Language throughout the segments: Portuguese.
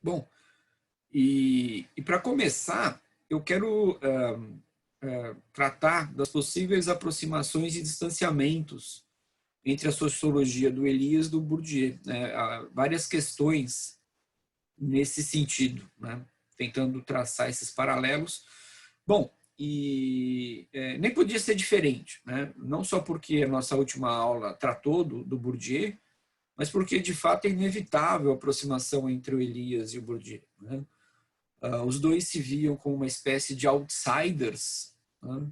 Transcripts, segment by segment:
Bom, e para começar, eu quero tratar das possíveis aproximações e distanciamentos entre a sociologia do Elias e do Bourdieu. Né? Há várias questões nesse sentido, né? Tentando traçar esses paralelos. Bom, nem podia ser diferente, né? Não só porque a nossa última aula tratou do Bourdieu, mas porque, de fato, é inevitável a aproximação entre o Elias e o Bourdieu. Né? Os dois se viam como uma espécie de outsiders. Né?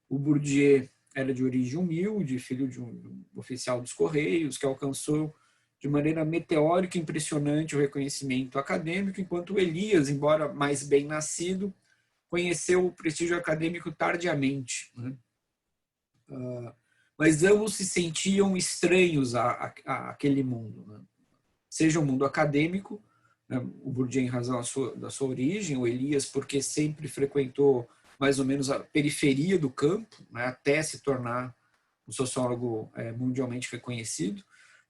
O Bourdieu era de origem humilde, filho de um oficial dos Correios, que alcançou de maneira meteórica e impressionante o reconhecimento acadêmico, enquanto o Elias, embora mais bem nascido, conheceu o prestígio acadêmico tardiamente. Né? Mas ambos se sentiam estranhos àquele mundo. Né? Seja o mundo acadêmico, né? O Bourdieu em razão da sua origem, o Elias porque sempre frequentou mais ou menos a periferia do campo, né? Até se tornar um sociólogo mundialmente reconhecido,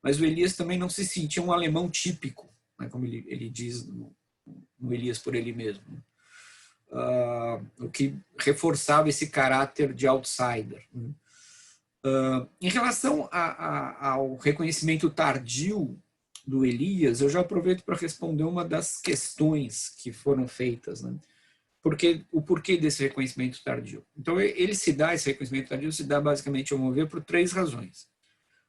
mas o Elias também não se sentia um alemão típico, né? Como ele diz no Elias por ele mesmo. O que reforçava esse caráter de outsider. Né? Em relação ao reconhecimento tardio do Elias, eu já aproveito para responder uma das questões que foram feitas, né? O porquê desse reconhecimento tardio. Então, esse reconhecimento tardio se dá basicamente, ao meu ver, por 3 razões.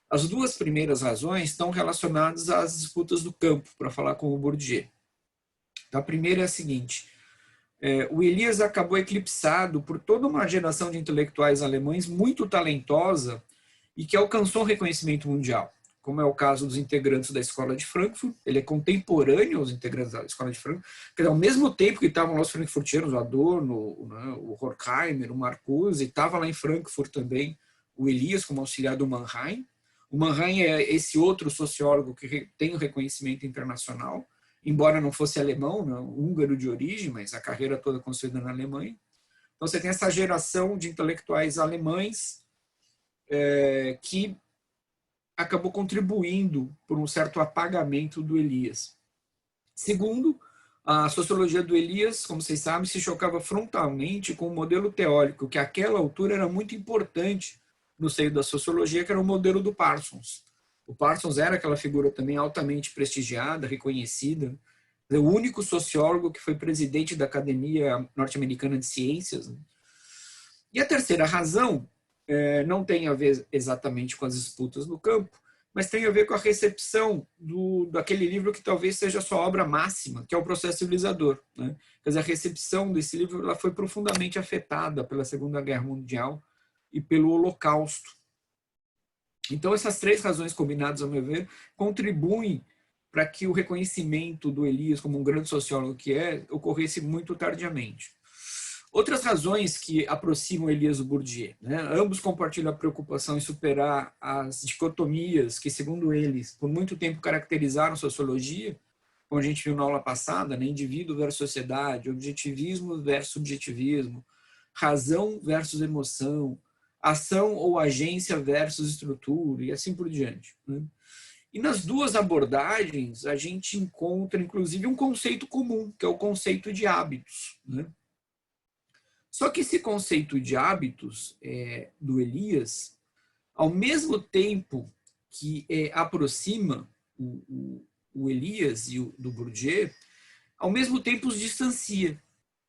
As 2 primeiras razões estão relacionadas às disputas do campo, para falar com o Bourdieu. Então, a primeira é a seguinte: o Elias acabou eclipsado por toda uma geração de intelectuais alemães muito talentosa e que alcançou um reconhecimento mundial, como é o caso dos integrantes da Escola de Frankfurt. Ele é contemporâneo aos integrantes da Escola de Frankfurt, porque ao mesmo tempo que estavam lá os frankfurtianos, o Adorno, né, o Horkheimer, o Marcuse, estava lá em Frankfurt também o Elias como auxiliar do Mannheim. O Mannheim é esse outro sociólogo que tem o reconhecimento internacional, embora não fosse alemão, não, húngaro de origem, mas a carreira toda construída na Alemanha. Então você tem essa geração de intelectuais alemães que acabou contribuindo por um certo apagamento do Elias. Segundo, a sociologia do Elias, como vocês sabem, se chocava frontalmente com o modelo teórico, que àquela altura era muito importante no seio da sociologia, que era o modelo do Parsons. O Parsons era aquela figura também altamente prestigiada, reconhecida, o único sociólogo que foi presidente da Academia Norte-Americana de Ciências. E a terceira razão não tem a ver exatamente com as disputas no campo, mas tem a ver com a recepção daquele livro que talvez seja a sua obra máxima, que é o Processo Civilizador. Né? Quer dizer, a recepção desse livro ela foi profundamente afetada pela Segunda Guerra Mundial e pelo Holocausto. Então, essas 3 razões combinadas, ao meu ver, contribuem para que o reconhecimento do Elias como um grande sociólogo que ocorresse muito tardiamente. Outras razões que aproximam Elias do Bourdieu, né? Ambos compartilham a preocupação em superar as dicotomias que, segundo eles, por muito tempo caracterizaram a sociologia, como a gente viu na aula passada, né? Indivíduo versus sociedade, objetivismo versus subjetivismo, razão versus emoção, ação ou agência versus estrutura, e assim por diante. Né? E nas 2 abordagens, a gente encontra, inclusive, um conceito comum, que é o conceito de hábitos. Né? Só que esse conceito de hábitos do Elias, ao mesmo tempo que aproxima o Elias e do Bourdieu, ao mesmo tempo os distancia.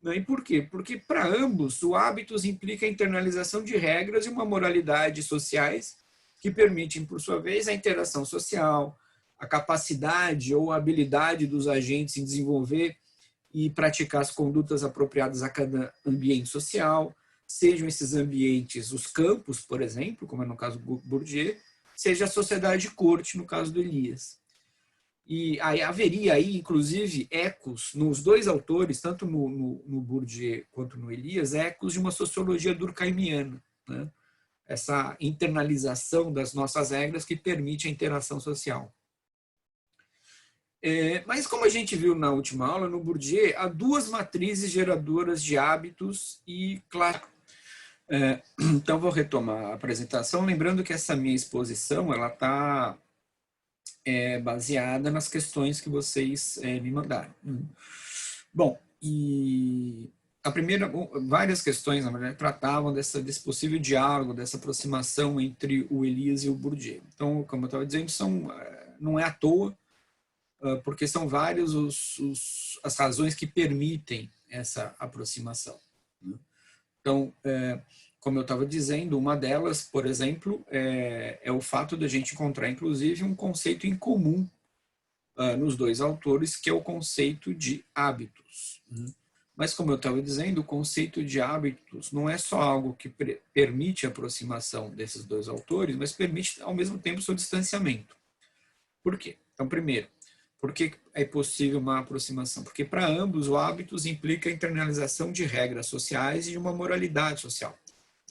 Né? E por quê? Porque para ambos o hábitos implica a internalização de regras e uma moralidade sociais que permitem, por sua vez, a interação social, a capacidade ou a habilidade dos agentes em desenvolver e praticar as condutas apropriadas a cada ambiente social, sejam esses ambientes os campos, por exemplo, como é no caso do Bourdieu, seja a sociedade corte, no caso do Elias. E aí haveria aí, inclusive, ecos nos 2 autores, tanto no Bourdieu quanto no Elias, ecos de uma sociologia durkheimiana, né? Essa internalização das nossas regras que permite a interação social. Mas como a gente viu na última aula, no Bourdieu, há 2 matrizes geradoras de hábitos e, claro, então vou retomar a apresentação, lembrando que essa minha exposição ela está baseada nas questões que vocês me mandaram. Bom, e várias questões, na verdade, tratavam desse possível diálogo, dessa aproximação entre o Elias e o Bourdieu. Então, como eu estava dizendo, não é à toa, porque são várias as razões que permitem essa aproximação. Então, como eu estava dizendo, uma delas, por exemplo, é o fato de a gente encontrar, inclusive, um conceito em comum nos dois autores, que é o conceito de hábitos. Mas, como eu estava dizendo, o conceito de hábitos não é só algo que permite a aproximação desses dois autores, mas permite, ao mesmo tempo, seu distanciamento. Por quê? Então, primeiro, por que é possível uma aproximação? Porque, para ambos, o hábitos implica a internalização de regras sociais e de uma moralidade social,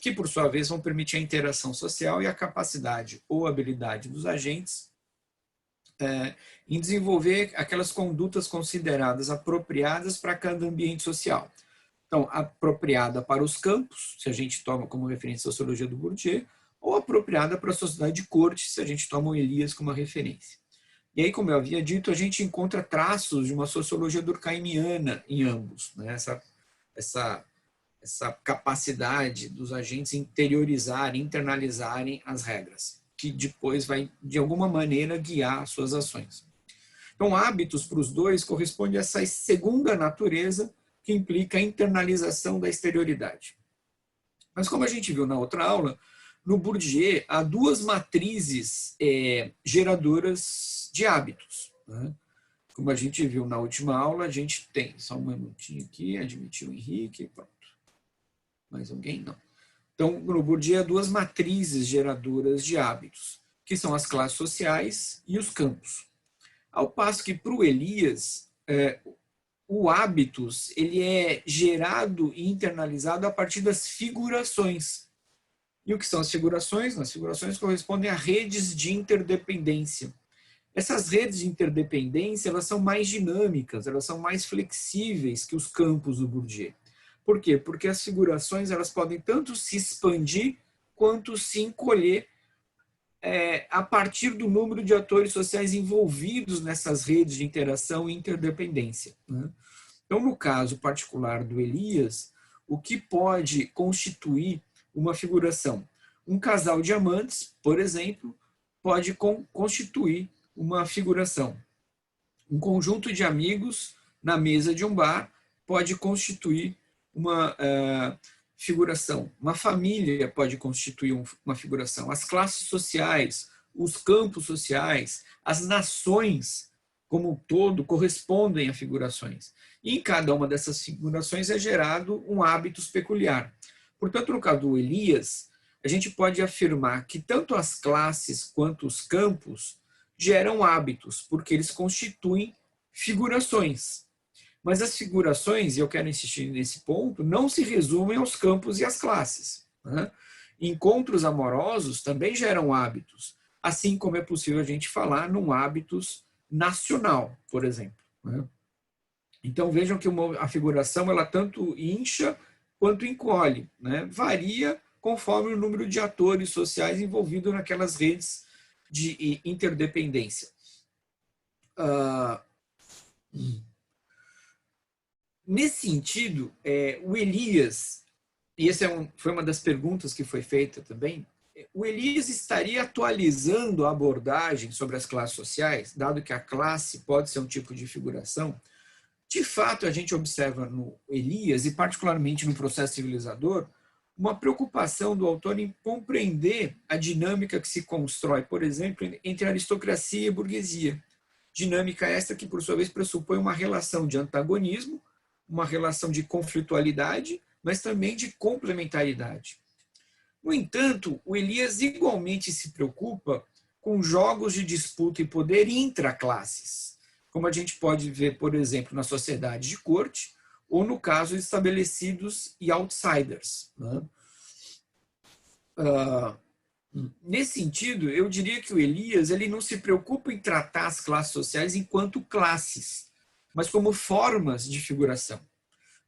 que, por sua vez, vão permitir a interação social e a capacidade ou habilidade dos agentes em desenvolver aquelas condutas consideradas apropriadas para cada ambiente social. Então, apropriada para os campos, se a gente toma como referência a sociologia do Bourdieu, ou apropriada para a sociedade de corte, se a gente toma o Elias como uma referência. E aí, como eu havia dito, a gente encontra traços de uma sociologia durkheimiana em ambos, né? Essa capacidade dos agentes interiorizarem, internalizarem as regras, que depois vai, de alguma maneira, guiar suas ações. Então, hábitos para os dois corresponde a essa segunda natureza que implica a internalização da exterioridade. Mas, como a gente viu na outra aula, no Bourdieu há duas matrizes geradoras de hábitos. Né? Como a gente viu na última aula, a gente tem, só um minutinho aqui, admitir o Henrique, pronto. Mais alguém? Não. Então, no Bourdieu há duas matrizes geradoras de hábitos, que são as classes sociais e os campos. Ao passo que, para o Elias, o hábitos ele é gerado e internalizado a partir das figurações. E o que são as figurações? As figurações correspondem a redes de interdependência. Essas redes de interdependência elas são mais dinâmicas, elas são mais flexíveis que os campos do Bourdieu. Por quê? Porque as figurações elas podem tanto se expandir quanto se encolher a partir do número de atores sociais envolvidos nessas redes de interação e interdependência. Né? Então, no caso particular do Elias, o que pode constituir uma figuração? Um casal de amantes, por exemplo, pode constituir uma figuração. Um conjunto de amigos na mesa de um bar pode constituir uma figuração. Uma família pode constituir uma figuração. As classes sociais, os campos sociais, as nações como um todo correspondem a figurações. E em cada uma dessas figurações é gerado um hábitos peculiar. Portanto, no caso do Elias, a gente pode afirmar que tanto as classes quanto os campos geram hábitos, porque eles constituem figurações. Mas as figurações, e eu quero insistir nesse ponto, não se resumem aos campos e às classes. Né? Encontros amorosos também geram hábitos, assim como é possível a gente falar num hábitos nacional, por exemplo. Né? Então vejam que a figuração ela tanto incha quanto encolhe, né? Varia conforme o número de atores sociais envolvidos naquelas redes de interdependência. Nesse sentido, o Elias, e essa foi uma das perguntas que foi feita também, o Elias estaria atualizando a abordagem sobre as classes sociais, dado que a classe pode ser um tipo de figuração. De fato, a gente observa no Elias, e particularmente no processo civilizador, uma preocupação do autor em compreender a dinâmica que se constrói, por exemplo, entre aristocracia e burguesia. Dinâmica esta que, por sua vez, pressupõe uma relação de antagonismo, uma relação de conflitualidade, mas também de complementaridade. No entanto, o Elias igualmente se preocupa com jogos de disputa e poder intraclasses, como a gente pode ver, por exemplo, na sociedade de corte, ou no caso estabelecidos e outsiders. Né? Nesse sentido, eu diria que o Elias ele não se preocupa em tratar as classes sociais enquanto classes, mas como formas de figuração.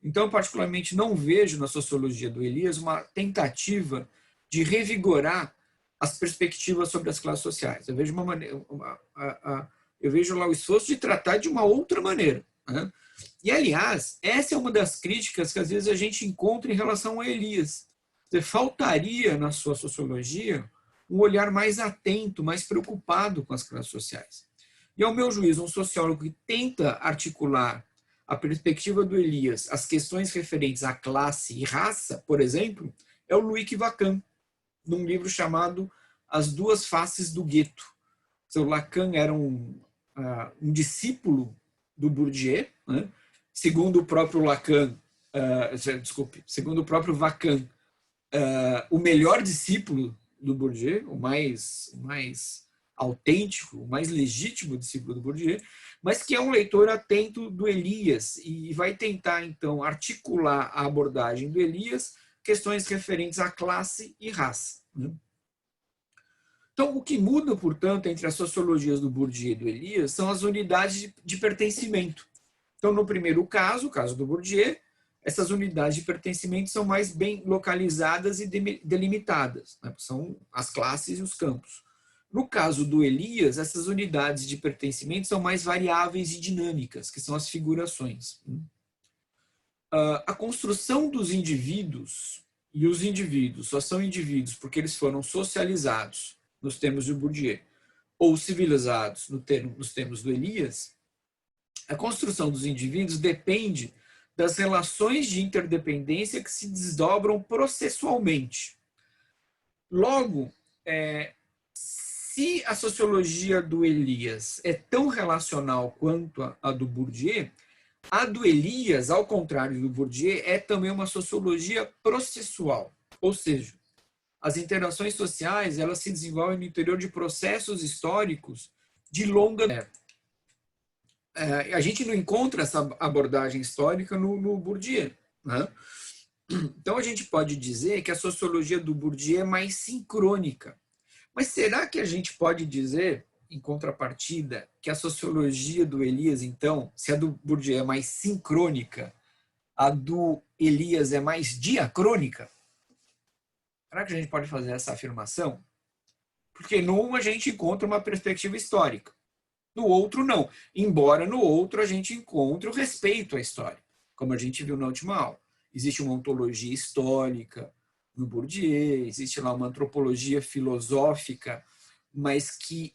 Então, particularmente, não vejo na sociologia do Elias uma tentativa de revigorar as perspectivas sobre as classes sociais. Eu vejo eu vejo lá o esforço de tratar de uma outra maneira, né? E, aliás, essa é uma das críticas que às vezes a gente encontra em relação a Elias. Faltaria na sua sociologia um olhar mais atento, mais preocupado com as classes sociais. E, ao meu juízo, um sociólogo que tenta articular a perspectiva do Elias, as questões referentes à classe e raça, por exemplo, é o Loïc Wacquant, num livro chamado As Duas Faces do Gueto. O Lacan era um discípulo do Bourdieu, né? Segundo o próprio Lacan, segundo o próprio Wacquant, o melhor discípulo do Bourdieu, o mais autêntico, o mais legítimo discípulo do Bourdieu, mas que é um leitor atento do Elias e vai tentar, então, articular a abordagem do Elias, questões referentes à classe e raça, né? Então, o que muda, portanto, entre as sociologias do Bourdieu e do Elias são as unidades de pertencimento. Então, no primeiro caso, o caso do Bourdieu, essas unidades de pertencimento são mais bem localizadas e delimitadas, né? São as classes e os campos. No caso do Elias, essas unidades de pertencimento são mais variáveis e dinâmicas, que são as figurações. A construção dos indivíduos, e os indivíduos só são indivíduos porque eles foram socializados, nos termos de Bourdieu, ou civilizados nos termos do Elias, a construção dos indivíduos depende das relações de interdependência que se desdobram processualmente. Logo, se a sociologia do Elias é tão relacional quanto a do Bourdieu, a do Elias, ao contrário do Bourdieu, é também uma sociologia processual, ou seja, as interações sociais elas se desenvolvem no interior de processos históricos de longa. A gente não encontra essa abordagem histórica no Bourdieu, né? Então a gente pode dizer que a sociologia do Bourdieu é mais sincrônica. Mas será que a gente pode dizer, em contrapartida, que a sociologia do Elias, então, se a do Bourdieu é mais sincrônica, a do Elias é mais diacrônica? Será que a gente pode fazer essa afirmação? Porque num a gente encontra uma perspectiva histórica, no outro não. Embora no outro a gente encontre o respeito à história, como a gente viu na última aula. Existe uma ontologia histórica no Bourdieu, existe lá uma antropologia filosófica, mas que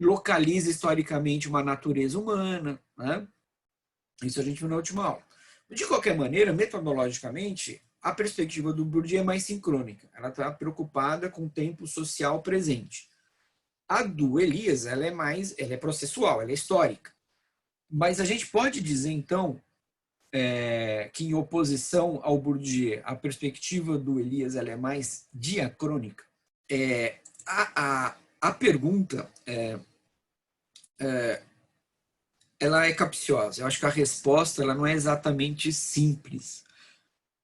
localiza historicamente uma natureza humana, né? Isso a gente viu na última aula. De qualquer maneira, metodologicamente, a perspectiva do Bourdieu é mais sincrônica. Ela está preocupada com o tempo social presente. A do Elias, ela é processual, ela é histórica. Mas a gente pode dizer, então, que em oposição ao Bourdieu, a perspectiva do Elias ela é mais diacrônica. A pergunta ela é capciosa. Eu acho que a resposta ela não é exatamente simples.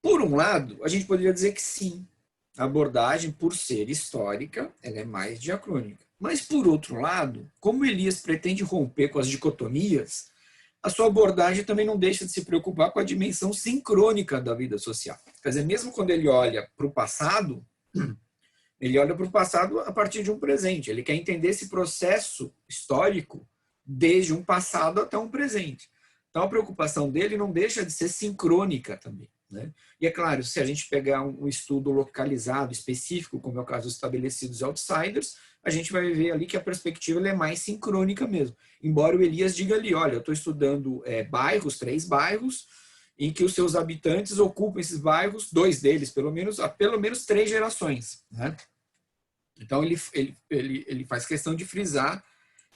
Por um lado, a gente poderia dizer que sim, a abordagem, por ser histórica, ela é mais diacrônica. Mas, por outro lado, como Elias pretende romper com as dicotomias, a sua abordagem também não deixa de se preocupar com a dimensão sincrônica da vida social. Quer dizer, mesmo quando ele olha para o passado, ele olha para o passado a partir de um presente. Ele quer entender esse processo histórico desde um passado até um presente. Então, a preocupação dele não deixa de ser sincrônica também, né? E é claro, se a gente pegar um estudo localizado, específico, como é o caso dos estabelecidos outsiders, a gente vai ver ali que a perspectiva é mais sincrônica mesmo. Embora o Elias diga ali, olha, eu estou estudando bairros, 3 bairros, em que os seus habitantes ocupam esses bairros, 2 deles pelo menos, há pelo menos 3 gerações, né? Então ele faz questão de frisar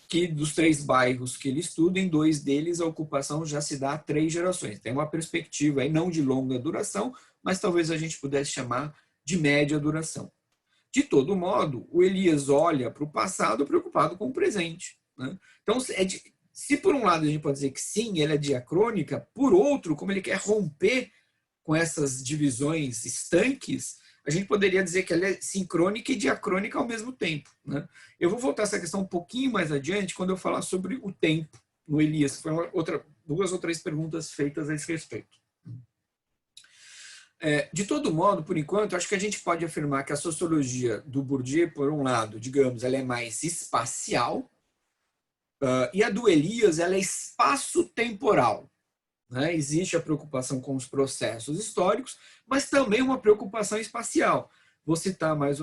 que dos 3 bairros que ele estuda, em 2 deles a ocupação já se dá há 3 gerações. Tem uma perspectiva aí não de longa duração, mas talvez a gente pudesse chamar de média duração. De todo modo, o Elias olha para o passado preocupado com o presente, né? Então, se por um lado a gente pode dizer que sim, ela é diacrônica, por outro, como ele quer romper com essas divisões estanques, a gente poderia dizer que ela é sincrônica e diacrônica ao mesmo tempo, né? Eu vou voltar a essa questão um pouquinho mais adiante quando eu falar sobre o tempo no Elias. Foram 2 ou 3 perguntas feitas a esse respeito. De todo modo, por enquanto, acho que a gente pode afirmar que a sociologia do Bourdieu, por um lado, digamos, ela é mais espacial, e a do Elias, ela é espaço-temporal. Né? Existe a preocupação com os processos históricos, mas também uma preocupação espacial. Vou citar mais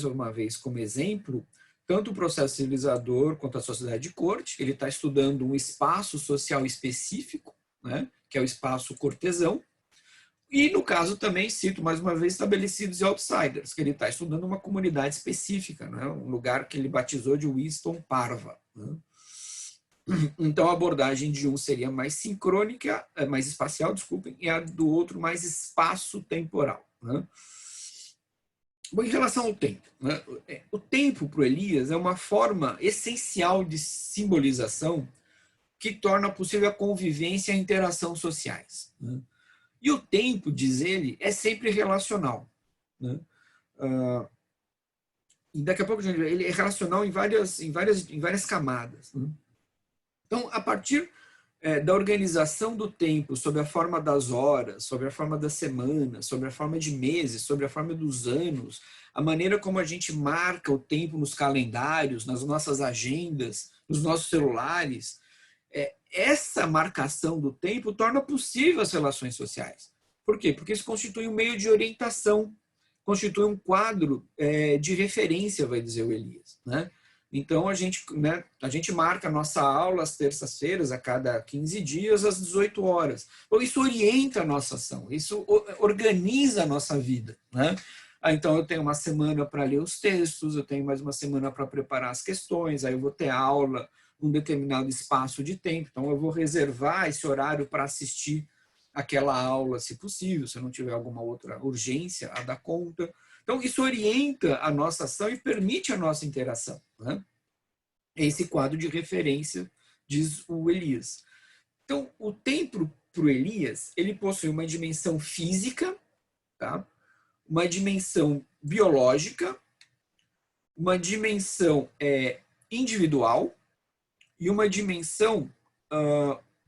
uma vez como exemplo, tanto o processo civilizador quanto a sociedade de corte. Ele está estudando um espaço social específico, né? Que é o espaço cortesão. E, no caso, também cito mais uma vez estabelecidos e outsiders, que ele está estudando uma comunidade específica, né? Um lugar que ele batizou de Winston Parva. Né? Então, a abordagem de um seria mais sincrônica, mais espacial, desculpem, e a do outro mais espaço-temporal. Né? Bom, em relação ao tempo, né? O tempo para o Elias é uma forma essencial de simbolização que torna possível a convivência e a interação sociais. Né? E o tempo, diz ele, é sempre relacional. Né? E daqui a pouco ele é relacional em várias camadas. Né? Então, a partir da organização do tempo, sob a forma das horas, sob a forma das semanas, sob a forma de meses, sob a forma dos anos, a maneira como a gente marca o tempo nos calendários, nas nossas agendas, nos nossos celulares, essa marcação do tempo torna possível as relações sociais. Por quê? Porque isso constitui um meio de orientação, constitui um quadro de referência, vai dizer o Elias. Né? Então, a gente marca a nossa aula às terças-feiras, a cada 15 dias, às 18 horas. Então, isso orienta a nossa ação, isso organiza a nossa vida. Né? Então, eu tenho uma semana para ler os textos, eu tenho mais uma semana para preparar as questões, aí eu vou ter aula num determinado espaço de tempo, então eu vou reservar esse horário para assistir aquela aula, se possível, se não tiver alguma outra urgência a dar conta. Então, isso orienta a nossa ação e permite a nossa interação. Né? Esse quadro de referência, diz o Elias. Então, o tempo para o Elias, ele possui uma dimensão física, tá? Uma dimensão biológica, uma dimensão individual e uma dimensão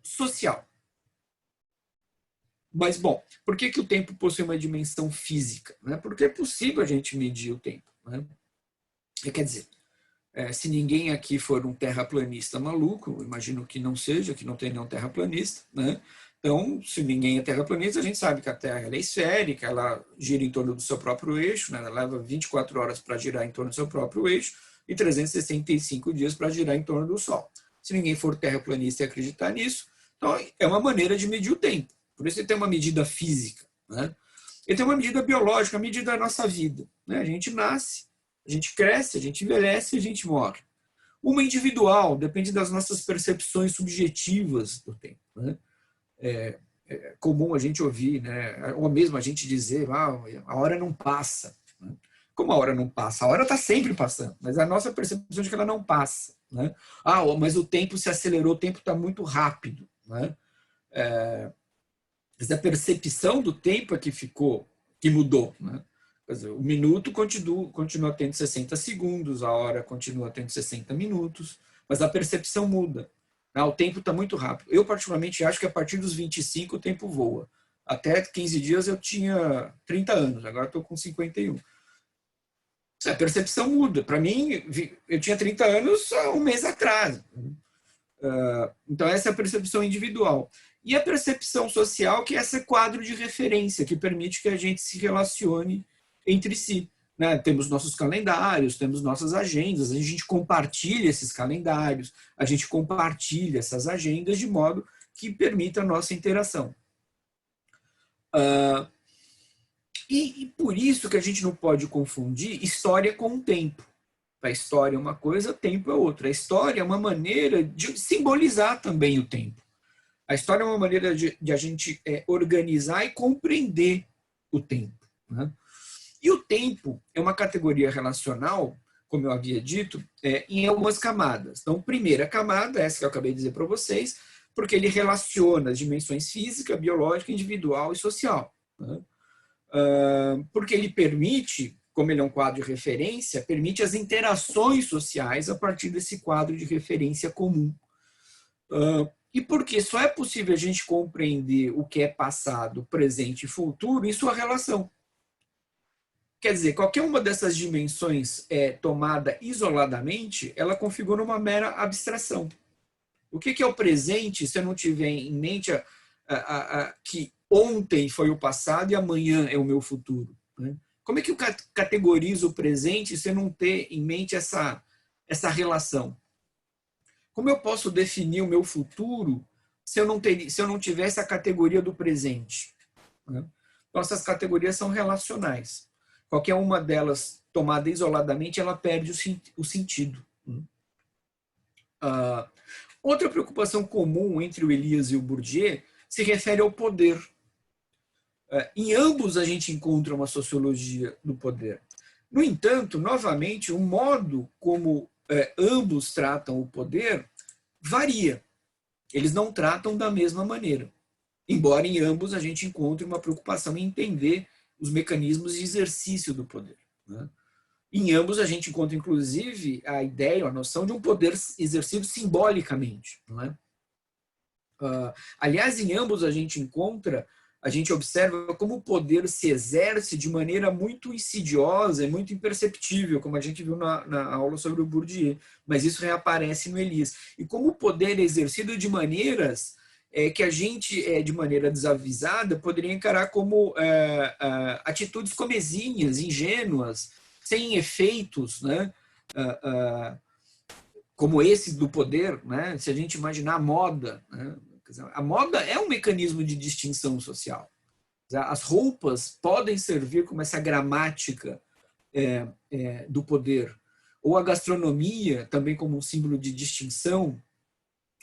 social. Mas, bom, por que o tempo possui uma dimensão física? Né? Porque é possível a gente medir o tempo. Né? Quer dizer, se ninguém aqui for um terraplanista maluco, imagino que não seja, que não tem nenhum terraplanista, né? Então, se ninguém é terraplanista, a gente sabe que a Terra ela é esférica, ela gira em torno do seu próprio eixo, né? Ela leva 24 horas para girar em torno do seu próprio eixo e 365 dias para girar em torno do Sol. Se ninguém for terraplanista e acreditar nisso, então é uma maneira de medir o tempo. Por isso ele tem uma medida física. Né? Ele tem uma medida biológica, a medida da nossa vida. Né? A gente nasce, a gente cresce, a gente envelhece e a gente morre. Uma individual, depende das nossas percepções subjetivas do tempo. Né? É comum a gente ouvir, né? Ou mesmo a gente dizer, a hora não passa. Né? Como a hora não passa? A hora está sempre passando, mas a nossa percepção é que ela não passa. Né? Mas o tempo se acelerou, o tempo está muito rápido. Né? Mas a percepção do tempo é que mudou. Né? Quer dizer, o minuto continua tendo 60 segundos, a hora continua tendo 60 minutos, mas a percepção muda. O tempo está muito rápido. Eu, particularmente, acho que a partir dos 25 o tempo voa. Até 15 dias eu tinha 30 anos, agora estou com 51. A percepção muda. Para mim, eu tinha 30 anos há um mês atrás. Então, essa é a percepção individual. E a percepção social, que é esse quadro de referência, que permite que a gente se relacione entre si. Né? Temos nossos calendários, temos nossas agendas, a gente compartilha esses calendários, a gente compartilha essas agendas de modo que permita a nossa interação. E por isso que a gente não pode confundir história com o tempo. A história é uma coisa, o tempo é outra. A história é uma maneira de simbolizar também o tempo. A história é uma maneira de a gente organizar e compreender o tempo. Né? E o tempo é uma categoria relacional, como eu havia dito, em algumas camadas. Então, primeira camada, essa que eu acabei de dizer para vocês, porque ele relaciona as dimensões física, biológica, individual e social. Né? Porque ele permite, como ele é um quadro de referência, permite as interações sociais a partir desse quadro de referência comum. E porque só é possível a gente compreender o que é passado, presente e futuro em sua relação. Quer dizer, qualquer uma dessas dimensões tomada isoladamente, ela configura uma mera abstração. O que é o presente se eu não tiver em mente que ontem foi o passado e amanhã é o meu futuro? Né? Como é que eu categorizo o presente se eu não ter em mente essa relação? Como eu posso definir o meu futuro se eu não tivesse a categoria do presente? Né? Então, essas categorias são relacionais. Qualquer uma delas tomada isoladamente, ela perde o sentido. Outra preocupação comum entre o Elias e o Bourdieu se refere ao poder. Em ambos a gente encontra uma sociologia do poder. No entanto, novamente, o modo como ambos tratam o poder varia. Eles não tratam da mesma maneira. Embora em ambos a gente encontre uma preocupação em entender os mecanismos de exercício do poder. Né? Em ambos a gente encontra, inclusive, a ideia, a noção de um poder exercido simbolicamente. Não é? Aliás, em ambos a gente observa como o poder se exerce de maneira muito insidiosa e muito imperceptível, como a gente viu na aula sobre o Bourdieu, mas isso reaparece no Elias. E como o poder é exercido de maneiras que a gente, de maneira desavisada, poderia encarar como atitudes comezinhas, ingênuas, sem efeitos, né? Como esse do poder, né? Se a gente imaginar a moda, né? A moda é um mecanismo de distinção social. As roupas podem servir como essa gramática do poder. Ou a gastronomia, também como um símbolo de distinção.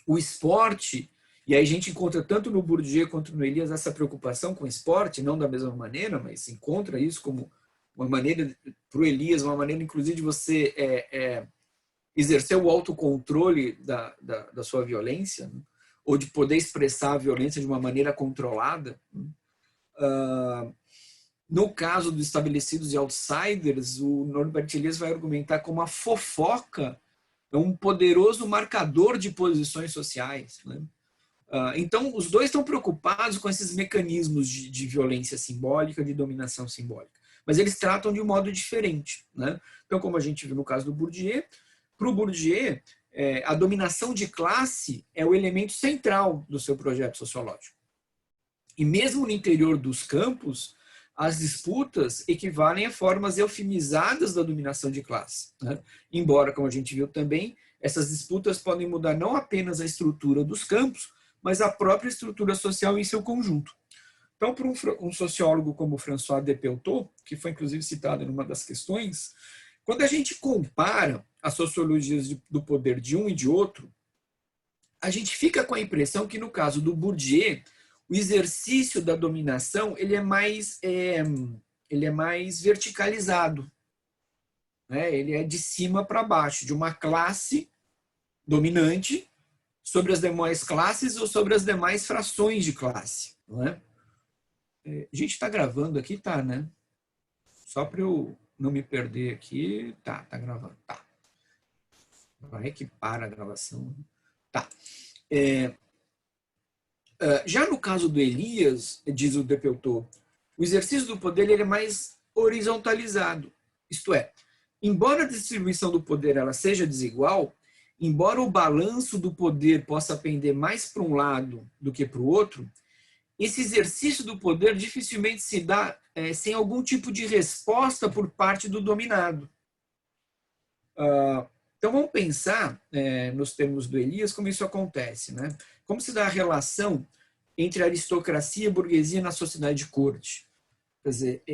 O esporte, e aí a gente encontra tanto no Bourdieu quanto no Elias essa preocupação com o esporte, não da mesma maneira, mas se encontra isso como uma maneira, para o Elias, uma maneira inclusive de você exercer o autocontrole da sua violência, né? Ou de poder expressar a violência de uma maneira controlada. No caso dos estabelecidos e outsiders, o Norbert Elias vai argumentar como a fofoca é um poderoso marcador de posições sociais. Né? Então, os dois estão preocupados com esses mecanismos de violência simbólica, de dominação simbólica. Mas eles tratam de um modo diferente. Né? Então, como a gente viu no caso do Bourdieu, para o Bourdieu, a dominação de classe é o elemento central do seu projeto sociológico. E mesmo no interior dos campos, as disputas equivalem a formas eufemizadas da dominação de classe. Né? Embora, como a gente viu também, essas disputas podem mudar não apenas a estrutura dos campos, mas a própria estrutura social em seu conjunto. Então, para um sociólogo como François de Peltot, que foi inclusive citado em uma das questões, quando a gente compara as sociologias do poder de um e de outro, a gente fica com a impressão que, no caso do Bourdieu, o exercício da dominação ele é mais verticalizado. Né? Ele é de cima para baixo, de uma classe dominante sobre as demais classes ou sobre as demais frações de classe. Não é? A gente está gravando aqui, tá, né? Só para eu não me perder aqui. Tá gravando. Tá. Vai que para a gravação. Tá. Já no caso do Elias, diz o de Peltot, o exercício do poder ele é mais horizontalizado. Isto é, embora a distribuição do poder ela seja desigual, embora o balanço do poder possa pender mais para um lado do que para o outro, esse exercício do poder dificilmente se dá sem algum tipo de resposta por parte do dominado. Então vamos pensar, nos termos do Elias, como isso acontece. Né? Como se dá a relação entre a aristocracia e a burguesia na sociedade de corte. Quer dizer,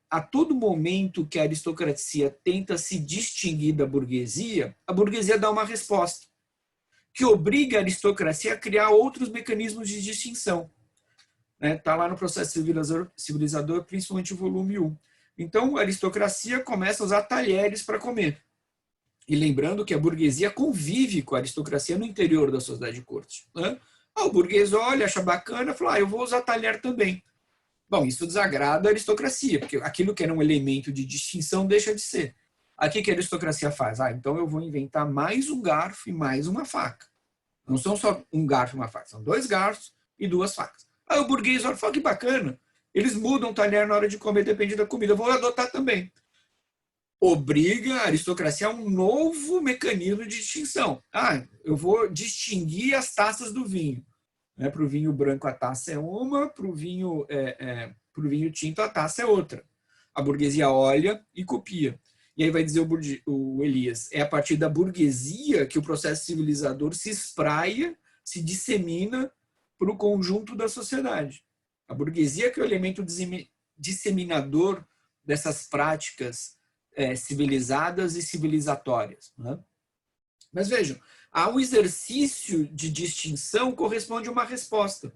a todo momento que a aristocracia tenta se distinguir da burguesia, a burguesia dá uma resposta, que obriga a aristocracia a criar outros mecanismos de distinção. Está lá no processo civilizador, principalmente o volume 1. Então, a aristocracia começa a usar talheres para comer. E lembrando que a burguesia convive com a aristocracia no interior da sociedade de corte. Né? O burguês olha, acha bacana, fala, eu vou usar talher também. Bom, isso desagrada a aristocracia, porque aquilo que era um elemento de distinção deixa de ser. Aqui que a aristocracia faz? Então eu vou inventar mais um garfo e mais uma faca. Não são só um garfo e uma faca, são 2 garfos e 2 facas. Aí o burguês olha e fala, que bacana, eles mudam o talher na hora de comer, depende da comida, eu vou adotar também. Obriga a aristocracia a um novo mecanismo de distinção. Eu vou distinguir as taças do vinho. Para o vinho branco a taça é uma, para o vinho tinto a taça é outra. A burguesia olha e copia. E aí vai dizer o Elias, é a partir da burguesia que o processo civilizador se espraia, se dissemina para o conjunto da sociedade. A burguesia que é o elemento disseminador dessas práticas civilizadas e civilizatórias. Né? Mas vejam, ao exercício de distinção corresponde uma resposta,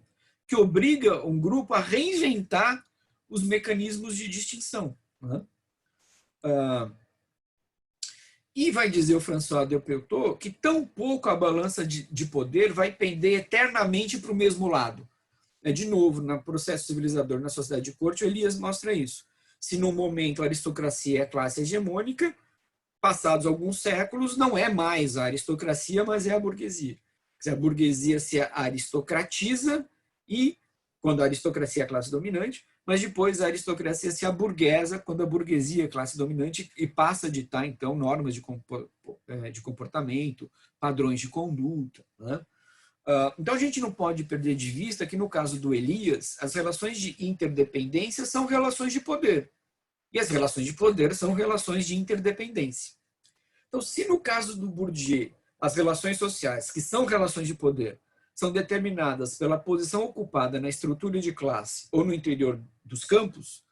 que obriga um grupo a reinventar os mecanismos de distinção. Né? E vai dizer o François Delpeutot que tão pouco a balança de poder vai pender eternamente para o mesmo lado. De novo, no processo civilizador na sociedade de corte, o Elias mostra isso. Se no momento a aristocracia é a classe hegemônica, passados alguns séculos, não é mais a aristocracia, mas é a burguesia. A burguesia se aristocratiza e, quando a aristocracia é a classe dominante, mas depois a aristocracia se aburguesa quando a burguesia é a classe dominante e passa a ditar, então, normas de comportamento, padrões de conduta. Né? Então, a gente não pode perder de vista que, no caso do Elias, as relações de interdependência são relações de poder. E as relações de poder são relações de interdependência. Então, se no caso do Bourdieu, as relações sociais, que são relações de poder, são determinadas pela posição ocupada na estrutura de classe ou no interior dos campos,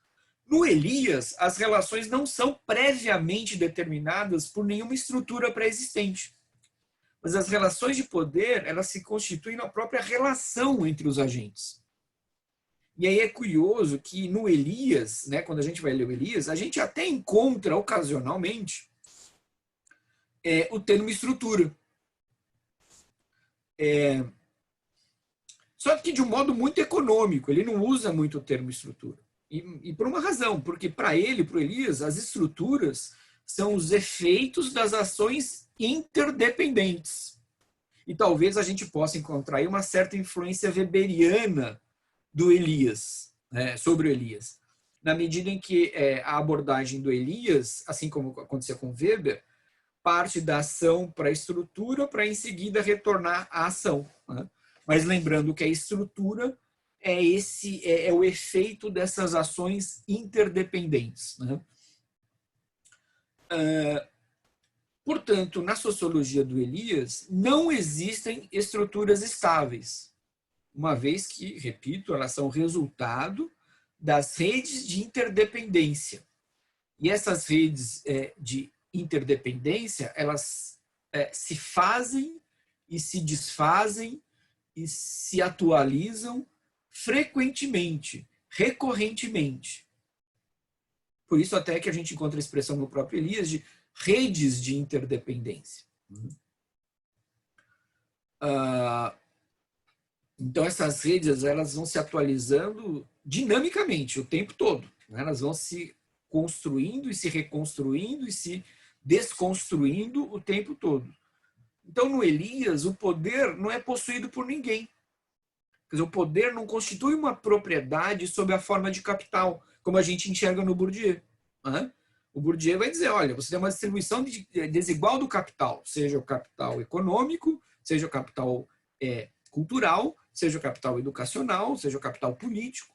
no Elias, as relações não são previamente determinadas por nenhuma estrutura pré-existente. Mas as relações de poder, elas se constituem na própria relação entre os agentes. E aí é curioso que no Elias, né, quando a gente vai ler o Elias, a gente até encontra ocasionalmente o termo estrutura. Só que de um modo muito econômico, ele não usa muito o termo estrutura. E por uma razão, porque para ele, para o Elias, as estruturas são os efeitos das ações interdependentes. E talvez a gente possa encontrar aí uma certa influência weberiana do Elias, sobre o Elias. Na medida em que a abordagem do Elias, assim como acontecia com Weber, parte da ação para a estrutura para em seguida retornar à ação. Né? Mas lembrando que a estrutura é o efeito dessas ações interdependentes. Né? Portanto, na sociologia do Elias, não existem estruturas estáveis, uma vez que, repito, elas são resultado das redes de interdependência. E essas redes de interdependência, elas se fazem e se desfazem e se atualizam frequentemente, recorrentemente. Por isso até que a gente encontra a expressão no próprio Elias de redes de interdependência. Então essas redes elas vão se atualizando dinamicamente o tempo todo. Né? Elas vão se construindo e se reconstruindo e se desconstruindo o tempo todo. Então, no Elias, o poder não é possuído por ninguém. Quer dizer, o poder não constitui uma propriedade sob a forma de capital, como a gente enxerga no Bourdieu. Né? O Bourdieu vai dizer, olha, você tem uma distribuição desigual do capital, seja o capital econômico, seja o capital cultural, seja o capital educacional, seja o capital político.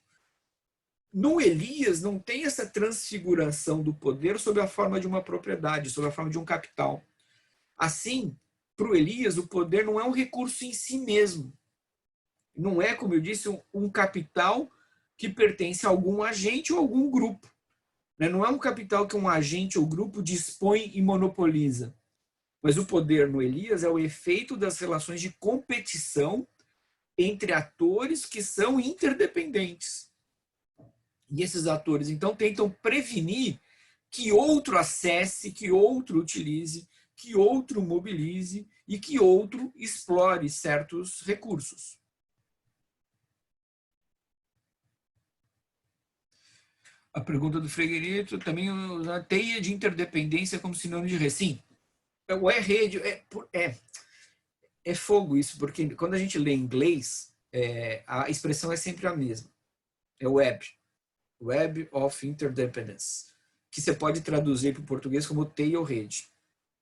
No Elias não tem essa transfiguração do poder sob a forma de uma propriedade, sob a forma de um capital. Assim, para o Elias, o poder não é um recurso em si mesmo. Não é, como eu disse, um capital que pertence a algum agente ou algum grupo. Não é um capital que um agente ou grupo dispõe e monopoliza. Mas o poder no Elias é o efeito das relações de competição entre atores que são interdependentes. E esses atores, então, tentam prevenir que outro acesse, que outro utilize, que outro mobilize e que outro explore certos recursos. A pergunta do Freguerito também usa a teia de interdependência como sinônimo de rede. Sim, rede é fogo isso, porque quando a gente lê em inglês, a expressão é sempre a mesma. É web. Web of Interdependence, que você pode traduzir para o português como teia ou rede.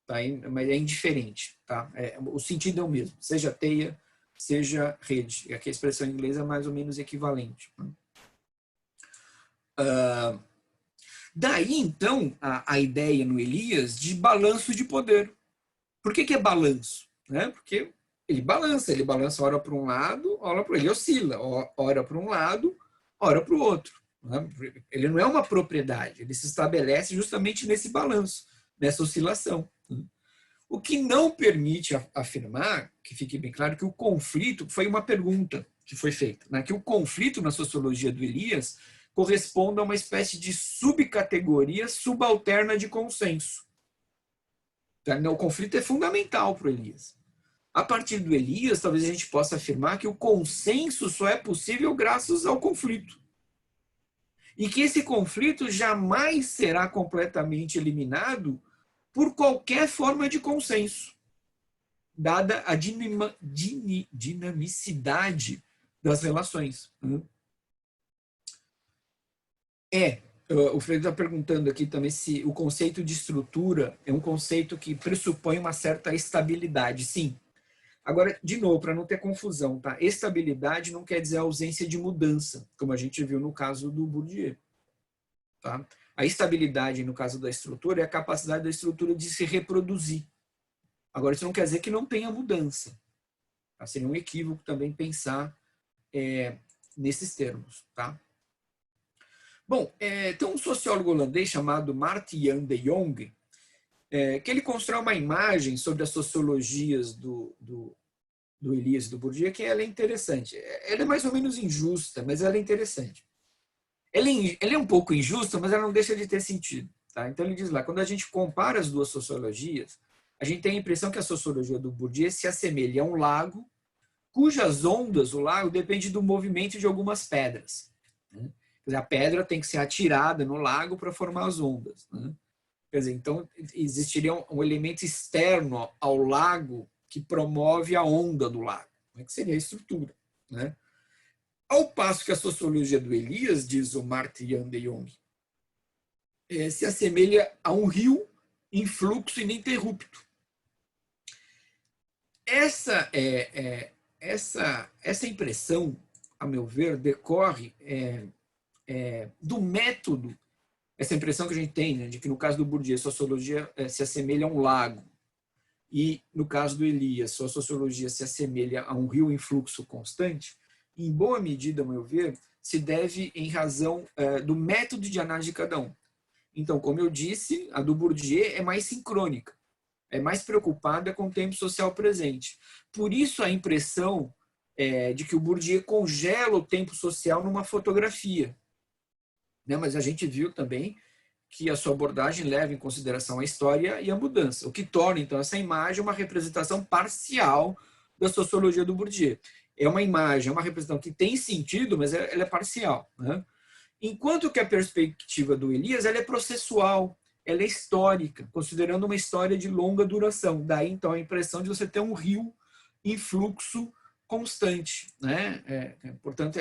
Tá? Mas é indiferente. Tá? O sentido é o mesmo, seja teia, seja rede. Aqui a expressão em inglês é mais ou menos equivalente. Daí, então, a ideia no Elias de balanço de poder. Por que é balanço? Né? Porque ele balança ora para um lado, ora para ele oscila, ora para um lado, ora para o outro. Né? Ele não é uma propriedade, ele se estabelece justamente nesse balanço, nessa oscilação. O que não permite afirmar, que fique bem claro, que o conflito foi uma pergunta que foi feita, né? Que o conflito na sociologia do Elias corresponde a uma espécie de subcategoria subalterna de consenso. O conflito é fundamental para o Elias. A partir do Elias, talvez a gente possa afirmar que o consenso só é possível graças ao conflito. E que esse conflito jamais será completamente eliminado por qualquer forma de consenso, dada a dinamicidade das relações. O Freire está perguntando aqui também se o conceito de estrutura é um conceito que pressupõe uma certa estabilidade. Sim. Agora, de novo, para não ter confusão, tá? Estabilidade não quer dizer ausência de mudança, como a gente viu no caso do Bourdieu. Tá? A estabilidade, no caso da estrutura, é a capacidade da estrutura de se reproduzir. Agora, isso não quer dizer que não tenha mudança. Tá? Seria um equívoco também pensar nesses termos. Tá? Bom, tem um sociólogo holandês chamado Martin de Jong, que ele constrói uma imagem sobre as sociologias do Elias e do Bourdieu, que ela é interessante. Ela é mais ou menos injusta, mas ela é interessante. Ele é um pouco injusta, mas ela não deixa de ter sentido. Tá? Então ele diz lá, quando a gente compara as duas sociologias, a gente tem a impressão que a sociologia do Bourdieu se assemelha a um lago, cujas ondas, o lago, depende do movimento de algumas pedras. Né? Quer dizer, a pedra tem que ser atirada no lago para formar as ondas. Né? Quer dizer, então existiria um elemento externo ao lago que promove a onda do lago, né? Que seria a estrutura. Né? Ao passo que a sociologia do Elias, diz o Martin de Jong, se assemelha a um rio em fluxo ininterrupto. Essa impressão, a meu ver, decorre do método, essa impressão que a gente tem, né, de que no caso do Bourdieu, a sociologia se assemelha a um lago, e no caso do Elias, sua sociologia se assemelha a um rio em fluxo constante, em boa medida, a meu ver, se deve em razão do método de análise de cada um. Então, como eu disse, a do Bourdieu é mais sincrônica, é mais preocupada com o tempo social presente. Por isso a impressão de que o Bourdieu congela o tempo social numa fotografia. Né? Mas a gente viu também que a sua abordagem leva em consideração a história e a mudança, o que torna, então, essa imagem uma representação parcial da sociologia do Bourdieu. É uma imagem, é uma representação que tem sentido, mas ela é parcial. Né? Enquanto que a perspectiva do Elias ela é processual, ela é histórica, considerando uma história de longa duração. Daí, então, a impressão de você ter um rio em fluxo constante. Né? Portanto,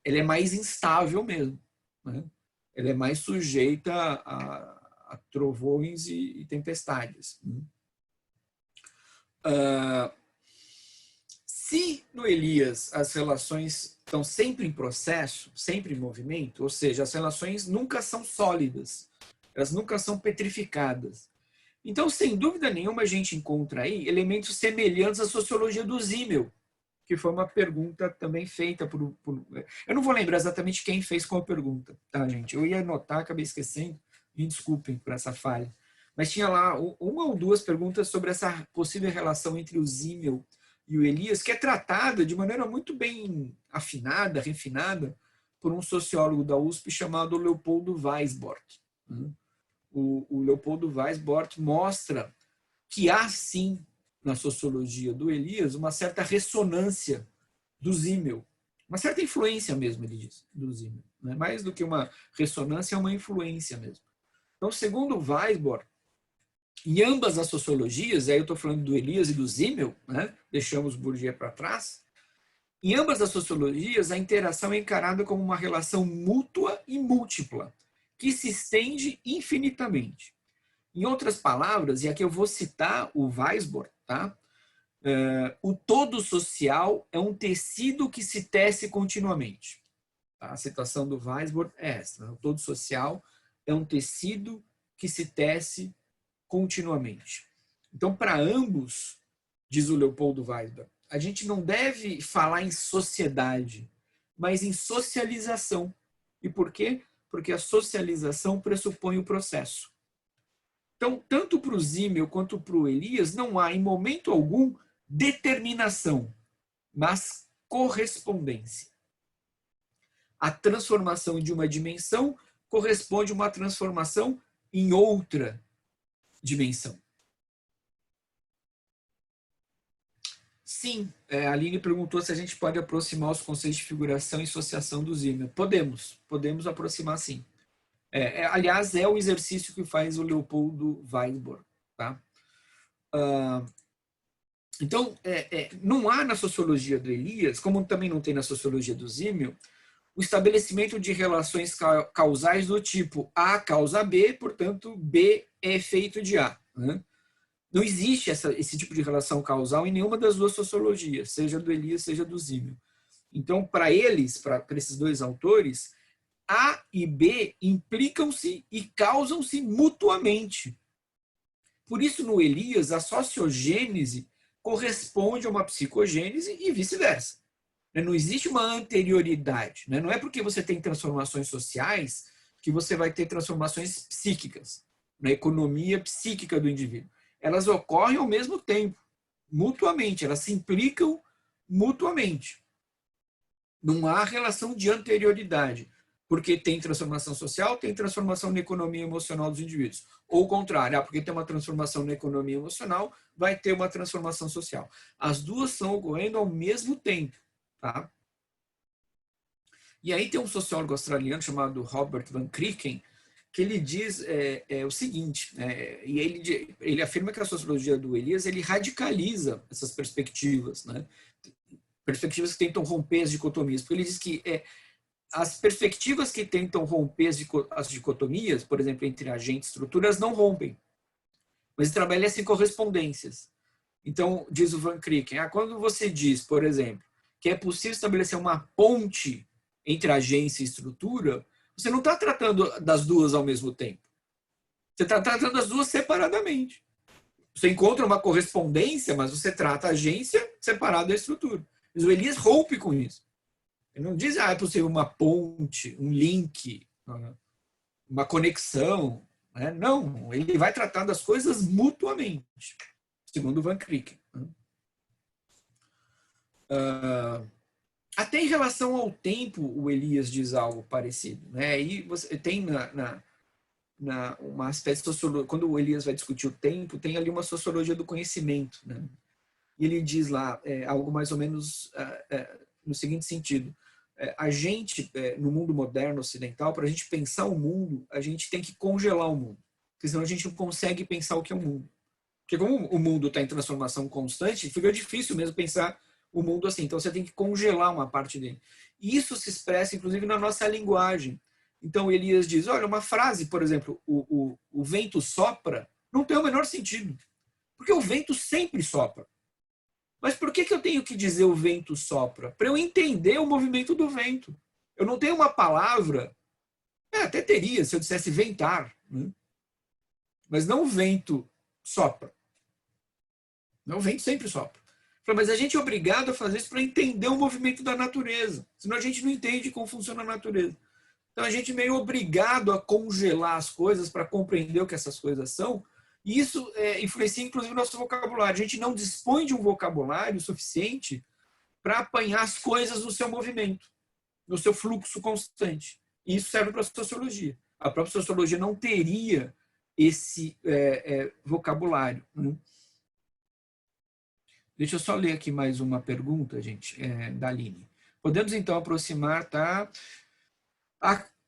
ele é mais instável mesmo. Né? Ele é mais sujeita a trovões e tempestades. Se no Elias as relações estão sempre em processo, sempre em movimento, ou seja, as relações nunca são sólidas, elas nunca são petrificadas. Então, sem dúvida nenhuma, a gente encontra aí elementos semelhantes à sociologia do Simmel, que foi uma pergunta também feita por... Eu não vou lembrar exatamente quem fez com a pergunta, tá, gente? Eu ia anotar, acabei esquecendo, me desculpem por essa falha. Mas tinha lá uma ou duas perguntas sobre essa possível relação entre o Simmel e o Elias, que é tratada de maneira muito bem afinada, refinada, por um sociólogo da USP chamado Leopoldo Weisbord. O Leopoldo Weisbord mostra que há, sim, na sociologia do Elias, uma certa ressonância do Simmel. Uma certa influência mesmo, ele diz, do Simmel. Não é mais do que uma ressonância, é uma influência mesmo. Então, segundo Weisbord, Em ambas as sociologias, aí eu estou falando do Elias e do Simmel, né? Deixamos Bourdieu para trás. Em ambas as sociologias, a interação é encarada como uma relação mútua e múltipla, que se estende infinitamente. Em outras palavras, e aqui eu vou citar o Weisbord, tá? O todo social é um tecido que se tece continuamente. Tá? A citação do Weisbord é essa. Né? O todo social é um tecido que se tece continuamente. Então, para ambos, diz o Leopoldo Weisbord, a gente não deve falar em sociedade, mas em socialização. E por quê? Porque a socialização pressupõe o processo. Então, tanto para o Simmel quanto para o Elias, não há, em momento algum, determinação, mas correspondência. A transformação de uma dimensão corresponde a uma transformação em outra dimensão. Sim, a Aline perguntou se a gente pode aproximar os conceitos de figuração e associação do Simmel. Podemos aproximar sim. Aliás, é o exercício que faz o Leopoldo Weisbord. Tá? Então, não há na sociologia do Elias, como também não tem na sociologia do Simmel, o estabelecimento de relações causais do tipo A causa B, portanto, B é efeito de A. Né? Não existe esse tipo de relação causal em nenhuma das duas sociologias, seja do Elias, seja do Simmel. Então, para eles, para esses dois autores, A e B implicam-se e causam-se mutuamente. Por isso, no Elias, a sociogênese corresponde a uma psicogênese e vice-versa. Não existe uma anterioridade. Não é porque você tem transformações sociais que você vai ter transformações psíquicas, na economia psíquica do indivíduo. Elas ocorrem ao mesmo tempo, mutuamente, elas se implicam mutuamente. Não há relação de anterioridade, porque tem transformação social, tem transformação na economia emocional dos indivíduos. Ou o contrário, porque tem uma transformação na economia emocional, vai ter uma transformação social. As duas estão ocorrendo ao mesmo tempo. Tá? E aí tem um sociólogo australiano chamado Robert Van Krieken, que ele diz o seguinte, e ele afirma que a sociologia do Elias ele radicaliza essas perspectivas, né? Perspectivas que tentam romper as dicotomias, porque ele diz que as perspectivas que tentam romper as dicotomias, por exemplo, entre agentes e estruturas, não rompem, mas estabelecem correspondências. Então, diz o Van Krieken, quando você diz, por exemplo, que é possível estabelecer uma ponte entre agência e estrutura, você não está tratando das duas ao mesmo tempo. Você está tratando das duas separadamente. Você encontra uma correspondência, mas você trata a agência separada da estrutura. Mas o Elias rompe com isso. Ele não diz, é possível uma ponte, um link, uma conexão. Né? Não, ele vai tratar das coisas mutuamente, segundo Van Krieken. Até em relação ao tempo, o Elias diz algo parecido. Né? Aí você tem uma espécie de sociologia, quando o Elias vai discutir o tempo, tem ali uma sociologia do conhecimento. Né? E ele diz lá algo mais ou menos no seguinte sentido. A gente, no mundo moderno ocidental, para a gente pensar o mundo, a gente tem que congelar o mundo. Porque senão a gente não consegue pensar o que é o mundo. Porque como o mundo está em transformação constante, fica difícil mesmo pensar o mundo assim. Então você tem que congelar uma parte dele. E isso se expressa, inclusive, na nossa linguagem. Então Elias diz, olha, uma frase, por exemplo, o vento sopra, não tem o menor sentido. Porque o vento sempre sopra. Mas por que eu tenho que dizer o vento sopra? Para eu entender o movimento do vento. Eu não tenho uma palavra, até teria se eu dissesse ventar, né? Mas não o vento sopra. Não, o vento sempre sopra. Mas a gente é obrigado a fazer isso para entender o movimento da natureza. Senão a gente não entende como funciona a natureza. Então a gente é meio obrigado a congelar as coisas para compreender o que essas coisas são. E isso influencia inclusive o nosso vocabulário. A gente não dispõe de um vocabulário suficiente para apanhar as coisas no seu movimento, no seu fluxo constante. E isso serve para a sociologia. A própria sociologia não teria esse vocabulário. Né? Deixa eu só ler aqui mais uma pergunta, gente, da Aline. Podemos, então, aproximar, tá?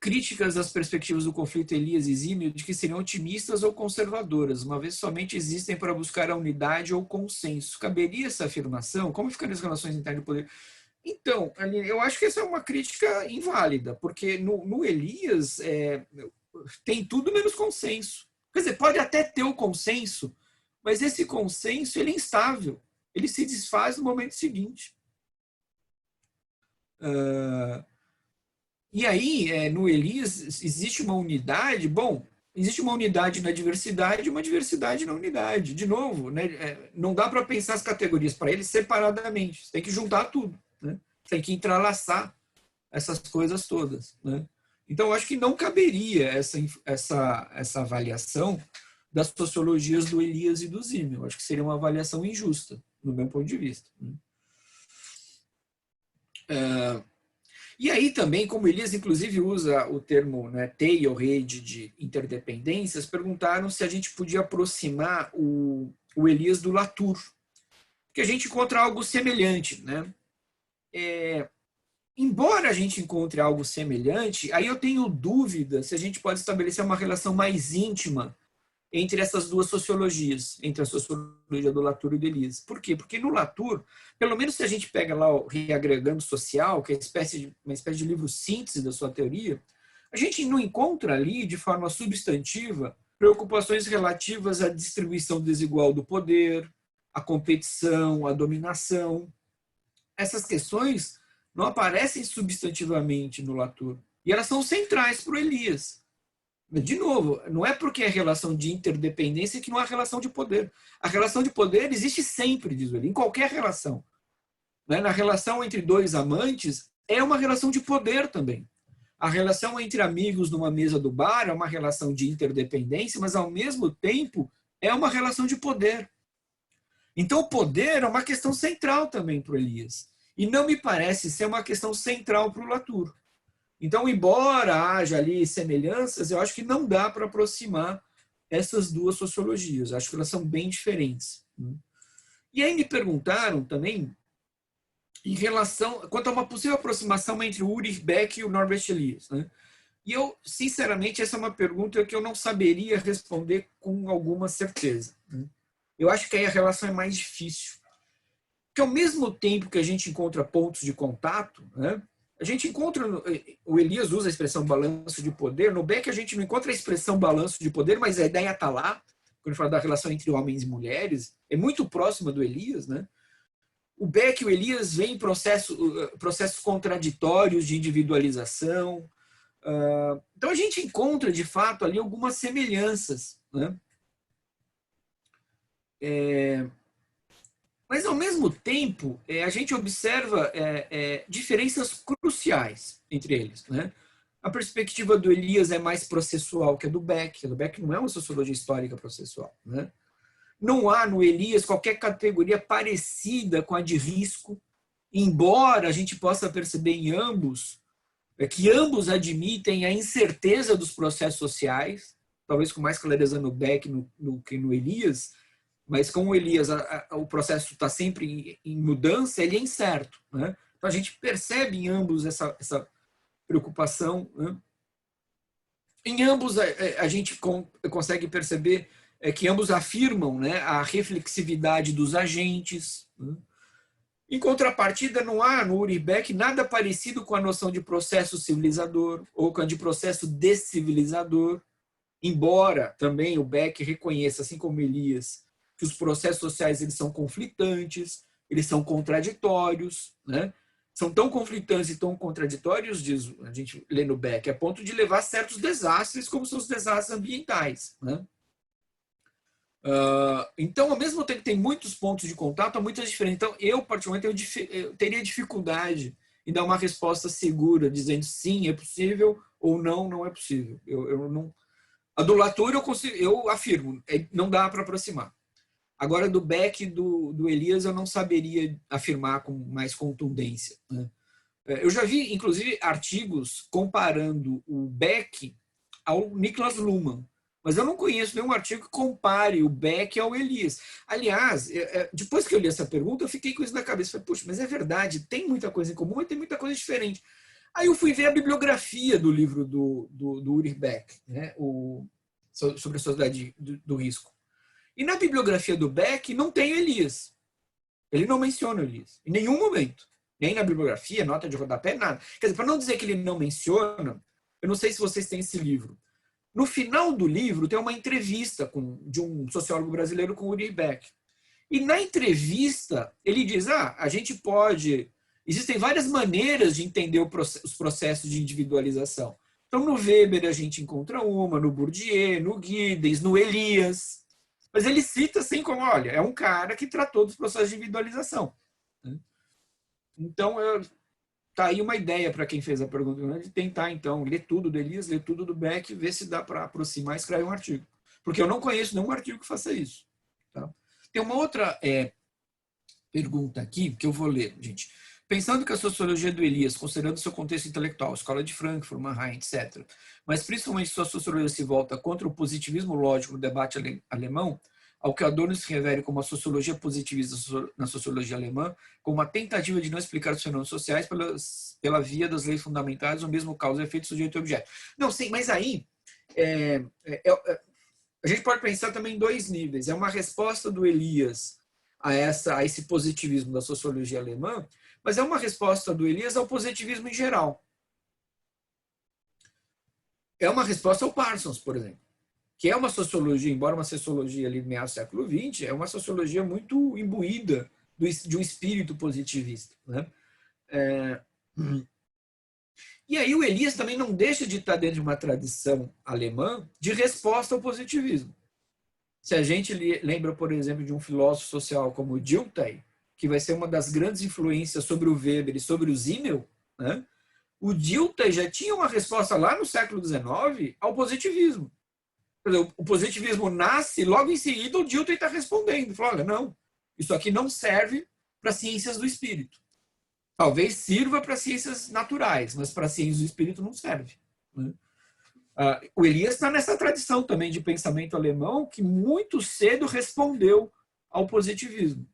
críticas às perspectivas do conflito Elias e Zímio de que seriam otimistas ou conservadoras, uma vez somente existem para buscar a unidade ou consenso. Caberia essa afirmação? Como ficariam as relações internas do poder? Então, eu acho que essa é uma crítica inválida, porque no Elias tem tudo menos consenso. Quer dizer, pode até ter o consenso, mas esse consenso ele é instável. Ele se desfaz no momento seguinte. E aí, no Elias, existe uma unidade. Bom, existe uma unidade na diversidade e uma diversidade na unidade. De novo, né, não dá para pensar as categorias para ele separadamente. Você tem que juntar tudo. Né? Você tem que entrelaçar essas coisas todas. Né? Então, eu acho que não caberia essa avaliação das sociologias do Elias e do Zímio. Eu acho que seria uma avaliação injusta, no meu ponto de vista. Né? E aí também, como Elias inclusive usa o termo, né, teia ou rede de interdependências, perguntaram se a gente podia aproximar o Elias do Latour, que a gente encontra algo semelhante. Né? Embora a gente encontre algo semelhante, aí eu tenho dúvida se a gente pode estabelecer uma relação mais íntima entre essas duas sociologias, entre a sociologia do Latour e do Elias. Por quê? Porque no Latour, pelo menos se a gente pega lá o Reagregando Social, que é uma espécie de livro síntese da sua teoria, a gente não encontra ali, de forma substantiva, preocupações relativas à distribuição desigual do poder, à competição, à dominação. Essas questões não aparecem substantivamente no Latour. E elas são centrais para o Elias. De novo, não é porque é relação de interdependência que não há relação de poder. A relação de poder existe sempre, diz ele, em qualquer relação. Na relação entre dois amantes, é uma relação de poder também. A relação entre amigos numa mesa do bar é uma relação de interdependência, mas ao mesmo tempo é uma relação de poder. Então o poder é uma questão central também para o Elias. E não me parece ser uma questão central para o Latour. Então, embora haja ali semelhanças, eu acho que não dá para aproximar essas duas sociologias. Acho que elas são bem diferentes. E aí me perguntaram também em relação quanto a uma possível aproximação entre o Ulrich Beck e o Norbert Elias. Né? E eu, sinceramente, essa é uma pergunta que eu não saberia responder com alguma certeza. Né? Eu acho que aí a relação é mais difícil. Porque ao mesmo tempo que a gente encontra pontos de contato, né, a gente encontra, o Elias usa a expressão balanço de poder, no Beck a gente não encontra a expressão balanço de poder, mas a ideia está lá, quando a gente fala da relação entre homens e mulheres, é muito próxima do Elias. Né? O Beck e o Elias veem processos contraditórios de individualização. Então a gente encontra, de fato, ali algumas semelhanças. Né? Mas, ao mesmo tempo, a gente observa diferenças cruciais entre eles. Né? A perspectiva do Elias é mais processual que a do Beck. A do Beck não é uma sociologia histórica processual. Né? Não há no Elias qualquer categoria parecida com a de risco, embora a gente possa perceber em ambos que ambos admitem a incerteza dos processos sociais, talvez com mais clareza no Beck do que no Elias, mas como o Elias, o processo está sempre em mudança, ele é incerto. Né? Então a gente percebe em ambos essa preocupação. Né? Em ambos a gente consegue perceber que ambos afirmam, né, a reflexividade dos agentes. Né? Em contrapartida, não há no Ulrich Beck nada parecido com a noção de processo civilizador ou com a de processo descivilizador, embora também o Beck reconheça, assim como Elias, que os processos sociais eles são conflitantes, eles são contraditórios, né? São tão conflitantes e tão contraditórios, diz a gente lê no Beck, a ponto de levar a certos desastres, como são os desastres ambientais. Né? Então, ao mesmo tempo que tem muitos pontos de contato, há muitas diferenças. Então, eu, particularmente, eu teria dificuldade em dar uma resposta segura, dizendo sim, é possível, ou não, não é possível. Eu não... A do Latour eu afirmo, não dá para aproximar. Agora, do Beck e do Elias, eu não saberia afirmar com mais contundência. Né? Eu já vi, inclusive, artigos comparando o Beck ao Niklas Luhmann, mas eu não conheço nenhum artigo que compare o Beck ao Elias. Aliás, depois que eu li essa pergunta, eu fiquei com isso na cabeça. Falei, puxa, mas é verdade, tem muita coisa em comum e tem muita coisa diferente. Aí eu fui ver a bibliografia do livro do Ulrich Beck, né? Sobre a sociedade do risco. E na bibliografia do Beck não tem Elias. Ele não menciona Elias, em nenhum momento. Nem na bibliografia, nota de rodapé, nada. Quer dizer, para não dizer que ele não menciona, eu não sei se vocês têm esse livro. No final do livro tem uma entrevista de um sociólogo brasileiro com o Ulrich Beck. E na entrevista ele diz, a gente pode... Existem várias maneiras de entender os processos de individualização. Então, no Weber a gente encontra uma, no Bourdieu, no Giddens, no Elias. Mas ele cita assim como, olha, é um cara que tratou dos processos de individualização. Então, tá aí uma ideia para quem fez a pergunta, de tentar, então, ler tudo do Elias, ler tudo do Beck, ver se dá para aproximar e escrever um artigo. Porque eu não conheço nenhum artigo que faça isso. Tá? Tem uma outra pergunta aqui que eu vou ler, gente. Pensando que a sociologia do Elias, considerando seu contexto intelectual, escola de Frankfurt, Mannheim, etc., mas principalmente sua sociologia se volta contra o positivismo lógico no debate alemão, ao que Adorno se refere como a sociologia positivista na sociologia alemã, como uma tentativa de não explicar os fenômenos sociais pela via das leis fundamentais, ou mesmo causa, efeito, sujeito e objeto. Não, sim, mas aí a gente pode pensar também em dois níveis. É uma resposta do Elias a esse positivismo da sociologia alemã, mas é uma resposta do Elias ao positivismo em geral. É uma resposta ao Parsons, por exemplo, que é uma sociologia, embora uma sociologia ali do meados do século XX, é uma sociologia muito imbuída de um espírito positivista. Né? E aí o Elias também não deixa de estar dentro de uma tradição alemã de resposta ao positivismo. Se a gente lembra, por exemplo, de um filósofo social como o Dilthey, que vai ser uma das grandes influências sobre o Weber e sobre o Simmel, né? O Dilthey já tinha uma resposta lá no século XIX ao positivismo. O positivismo nasce, logo em seguida o Dilthey está respondendo. Fala, olha, não, isso aqui não serve para ciências do espírito. Talvez sirva para ciências naturais, mas para ciências do espírito não serve. Né? O Elias está nessa tradição também de pensamento alemão que muito cedo respondeu ao positivismo.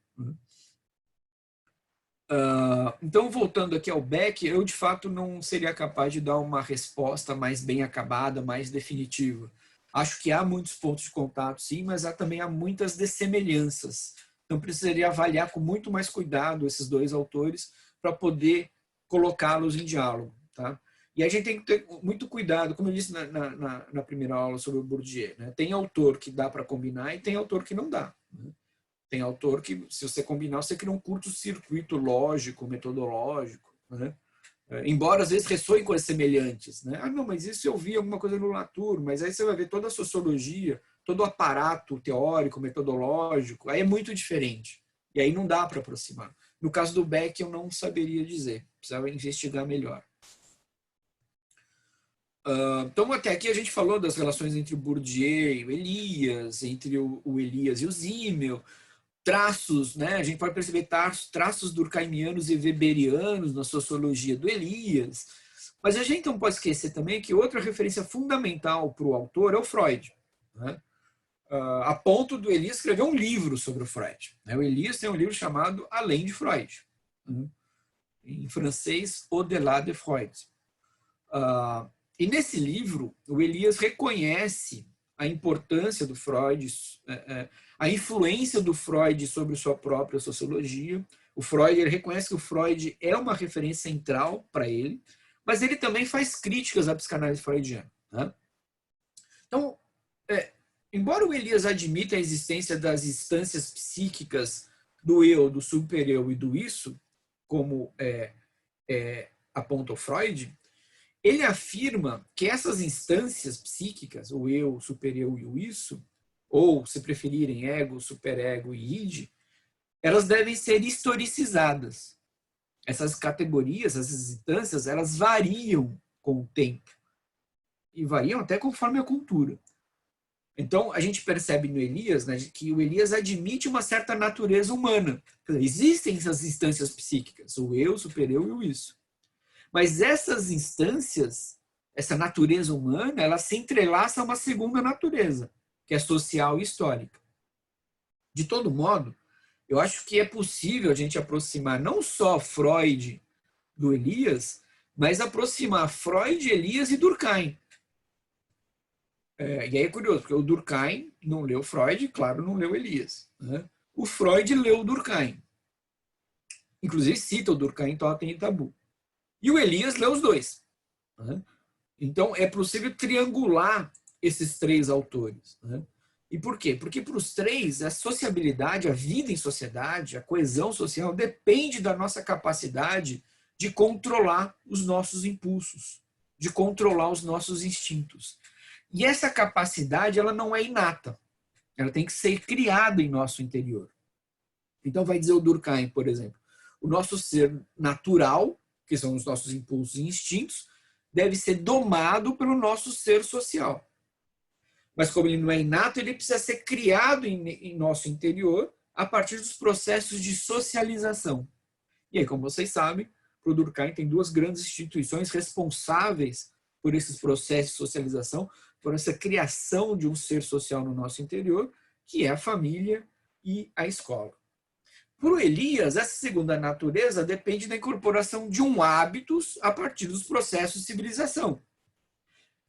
Então, voltando aqui ao Beck, eu de fato não seria capaz de dar uma resposta mais bem acabada, mais definitiva. Acho que há muitos pontos de contato, sim, mas também há muitas dessemelhanças. Então, precisaria avaliar com muito mais cuidado esses dois autores para poder colocá-los em diálogo. Tá? E a gente tem que ter muito cuidado, como eu disse na primeira aula sobre o Bourdieu. Né? Tem autor que dá para combinar e tem autor que não dá. Né? Tem autor que, se você combinar, você cria um curto-circuito lógico, metodológico. Né? Embora, às vezes, ressoem coisas semelhantes. Né? Não, mas isso eu vi alguma coisa no Latour, mas aí você vai ver toda a sociologia, todo o aparato teórico, metodológico, aí é muito diferente. E aí não dá para aproximar. No caso do Beck, eu não saberia dizer. Precisava investigar melhor. Então, até aqui a gente falou das relações entre o Bourdieu e o Elias, entre o Elias e o Simmel, traços, né? A gente pode perceber traços durkheimianos e weberianos na sociologia do Elias, mas a gente não pode esquecer também que outra referência fundamental para o autor é o Freud, né? A ponto do Elias escrever um livro sobre o Freud. O Elias tem um livro chamado Além de Freud, né? Em francês, Au-delà de Freud. E nesse livro, o Elias reconhece a importância do Freud, a influência do Freud sobre sua própria sociologia. O Freud, ele reconhece que o Freud é uma referência central para ele, mas ele também faz críticas à psicanálise freudiana. Né? Então, embora o Elias admita a existência das instâncias psíquicas do eu, do supereu e do isso, como aponta o Freud, ele afirma que essas instâncias psíquicas, o eu, o supereu e o isso, ou, se preferirem, ego, superego e id, elas devem ser historicizadas. Essas categorias, essas instâncias, elas variam com o tempo. E variam até conforme a cultura. Então, a gente percebe no Elias, né, que o Elias admite uma certa natureza humana. Existem essas instâncias psíquicas, o eu, o supereu e o isso. Mas essas instâncias, essa natureza humana, ela se entrelaça a uma segunda natureza, que é social e histórica. De todo modo, eu acho que é possível a gente aproximar não só Freud do Elias, mas aproximar Freud, Elias e Durkheim. E aí é curioso, porque o Durkheim não leu Freud, claro, não leu Elias, né? O Freud leu o Durkheim. Inclusive cita o Durkheim em Totem e Tabu. E o Elias leu os dois, né? Então é possível triangular esses três autores, né? E por quê? Porque para os três, a sociabilidade, a vida em sociedade, a coesão social depende da nossa capacidade de controlar os nossos impulsos, de controlar os nossos instintos. E essa capacidade, ela não é inata. Ela tem que ser criada em nosso interior. Então vai dizer o Durkheim, por exemplo, o nosso ser natural, que são os nossos impulsos e instintos, deve ser domado pelo nosso ser social. Mas como ele não é inato, ele precisa ser criado em nosso interior a partir dos processos de socialização. E aí, como vocês sabem, o Durkheim tem duas grandes instituições responsáveis por esses processos de socialização, por essa criação de um ser social no nosso interior, que é a família e a escola. Para o Elias, essa segunda natureza depende da incorporação de hábitos a partir dos processos de civilização.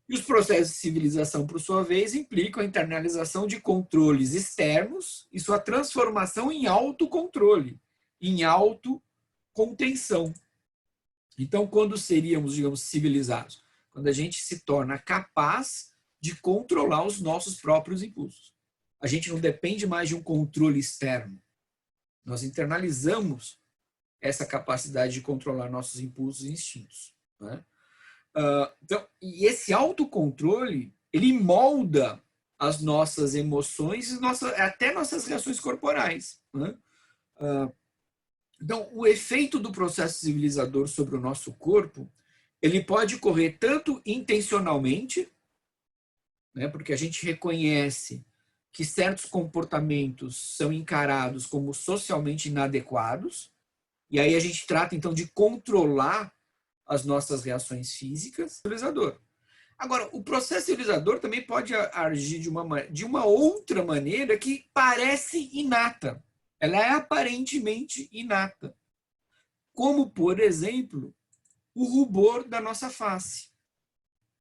E os processos de civilização, por sua vez, implicam a internalização de controles externos e sua transformação em autocontrole, em autocontenção. Então, quando seríamos, digamos, civilizados? Quando a gente se torna capaz de controlar os nossos próprios impulsos. A gente não depende mais de um controle externo. Nós internalizamos essa capacidade de controlar nossos impulsos e instintos, né? Então, e esse autocontrole, ele molda as nossas emoções e até nossas reações corporais, né? Então, o efeito do processo civilizador sobre o nosso corpo, ele pode ocorrer tanto intencionalmente, né, porque a gente reconhece que certos comportamentos são encarados como socialmente inadequados, e aí a gente trata, então, de controlar as nossas reações físicas, civilizador. Agora, o processo civilizador também pode agir de uma outra maneira que parece inata. Ela é aparentemente inata. Como, por exemplo, o rubor da nossa face.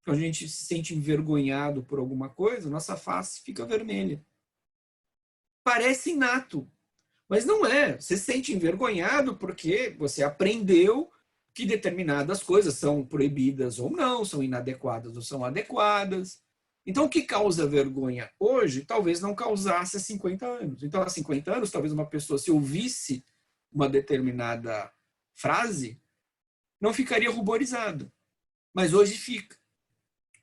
Quando a gente se sente envergonhado por alguma coisa, nossa face fica vermelha. Parece inato, mas não é. Você se sente envergonhado porque você aprendeu que determinadas coisas são proibidas ou não, são inadequadas ou são adequadas. Então, o que causa vergonha hoje, talvez não causasse há 50 anos. Então, há 50 anos, talvez uma pessoa, se ouvisse uma determinada frase, não ficaria ruborizada. Mas hoje fica.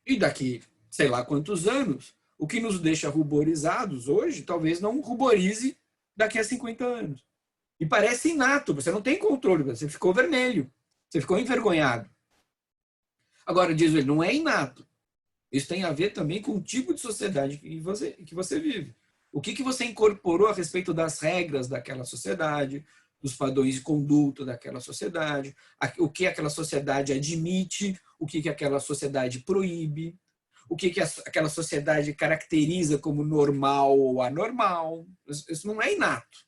E daqui, sei lá quantos anos, o que nos deixa ruborizados hoje, talvez não ruborize daqui a 50 anos. E parece inato, você não tem controle, você ficou vermelho. Você ficou envergonhado. Agora, diz ele, não é inato. Isso tem a ver também com o tipo de sociedade que você vive. O que você incorporou a respeito das regras daquela sociedade, dos padrões de conduta daquela sociedade, o que aquela sociedade admite, o que aquela sociedade proíbe, o que aquela sociedade caracteriza como normal ou anormal. Isso não é inato.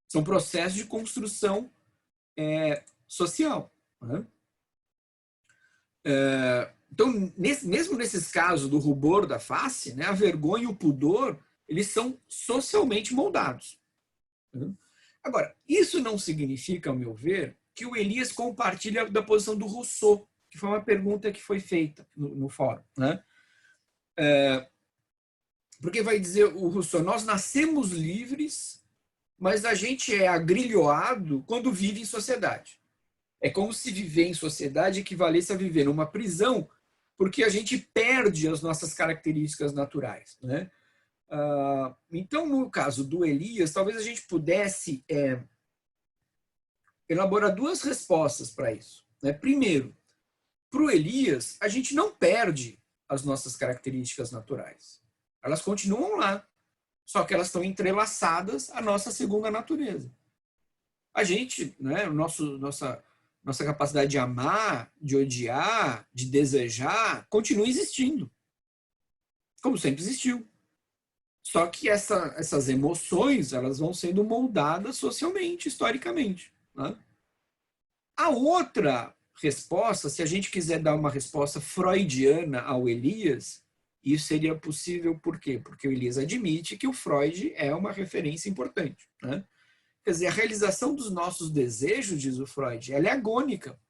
São processos de construção social. Então, mesmo nesses casos do rubor da face, né, a vergonha e o pudor, eles são socialmente moldados. Agora, isso não significa, ao meu ver, que o Elias compartilha da posição do Rousseau, que foi uma pergunta que foi feita no fórum, né? Porque vai dizer o Rousseau, nós nascemos livres, mas a gente é agrilhoado quando vive em sociedade. É como se viver em sociedade equivalesse a viver numa prisão, porque a gente perde as nossas características naturais, né? Então, no caso do Elias, talvez a gente pudesse elaborar duas respostas para isso, né? Primeiro, para o Elias, a gente não perde as nossas características naturais. Elas continuam lá, só que elas estão entrelaçadas à nossa segunda natureza. A gente, né, nossa capacidade de amar, de odiar, de desejar, continua existindo. Como sempre existiu. Só que essas emoções, elas vão sendo moldadas socialmente, historicamente, né? A outra resposta, se a gente quiser dar uma resposta freudiana ao Elias, isso seria possível por quê? Porque o Elias admite que o Freud é uma referência importante, né? Quer dizer, a realização dos nossos desejos, diz o Freud, ela é agônica.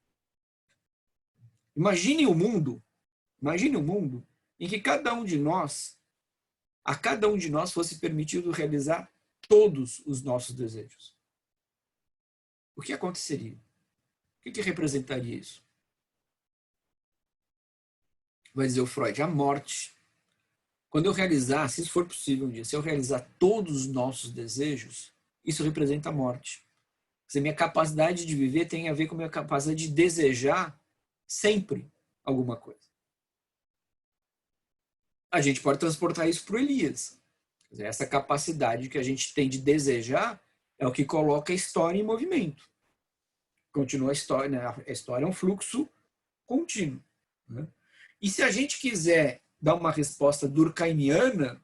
Imagine um mundo em que a cada um de nós fosse permitido realizar todos os nossos desejos. O que aconteceria? O que representaria isso? Vai dizer o Freud, a morte. Quando eu realizar, se isso for possível um dia, se eu realizar todos os nossos desejos, isso representa a morte. Quer dizer, minha capacidade de viver tem a ver com a minha capacidade de desejar sempre alguma coisa. A gente pode transportar isso para o Elias. Quer dizer, essa capacidade que a gente tem de desejar é o que coloca a história em movimento. Continua a história, né? A história é um fluxo contínuo, né? E se a gente quiser dar uma resposta durkheimiana,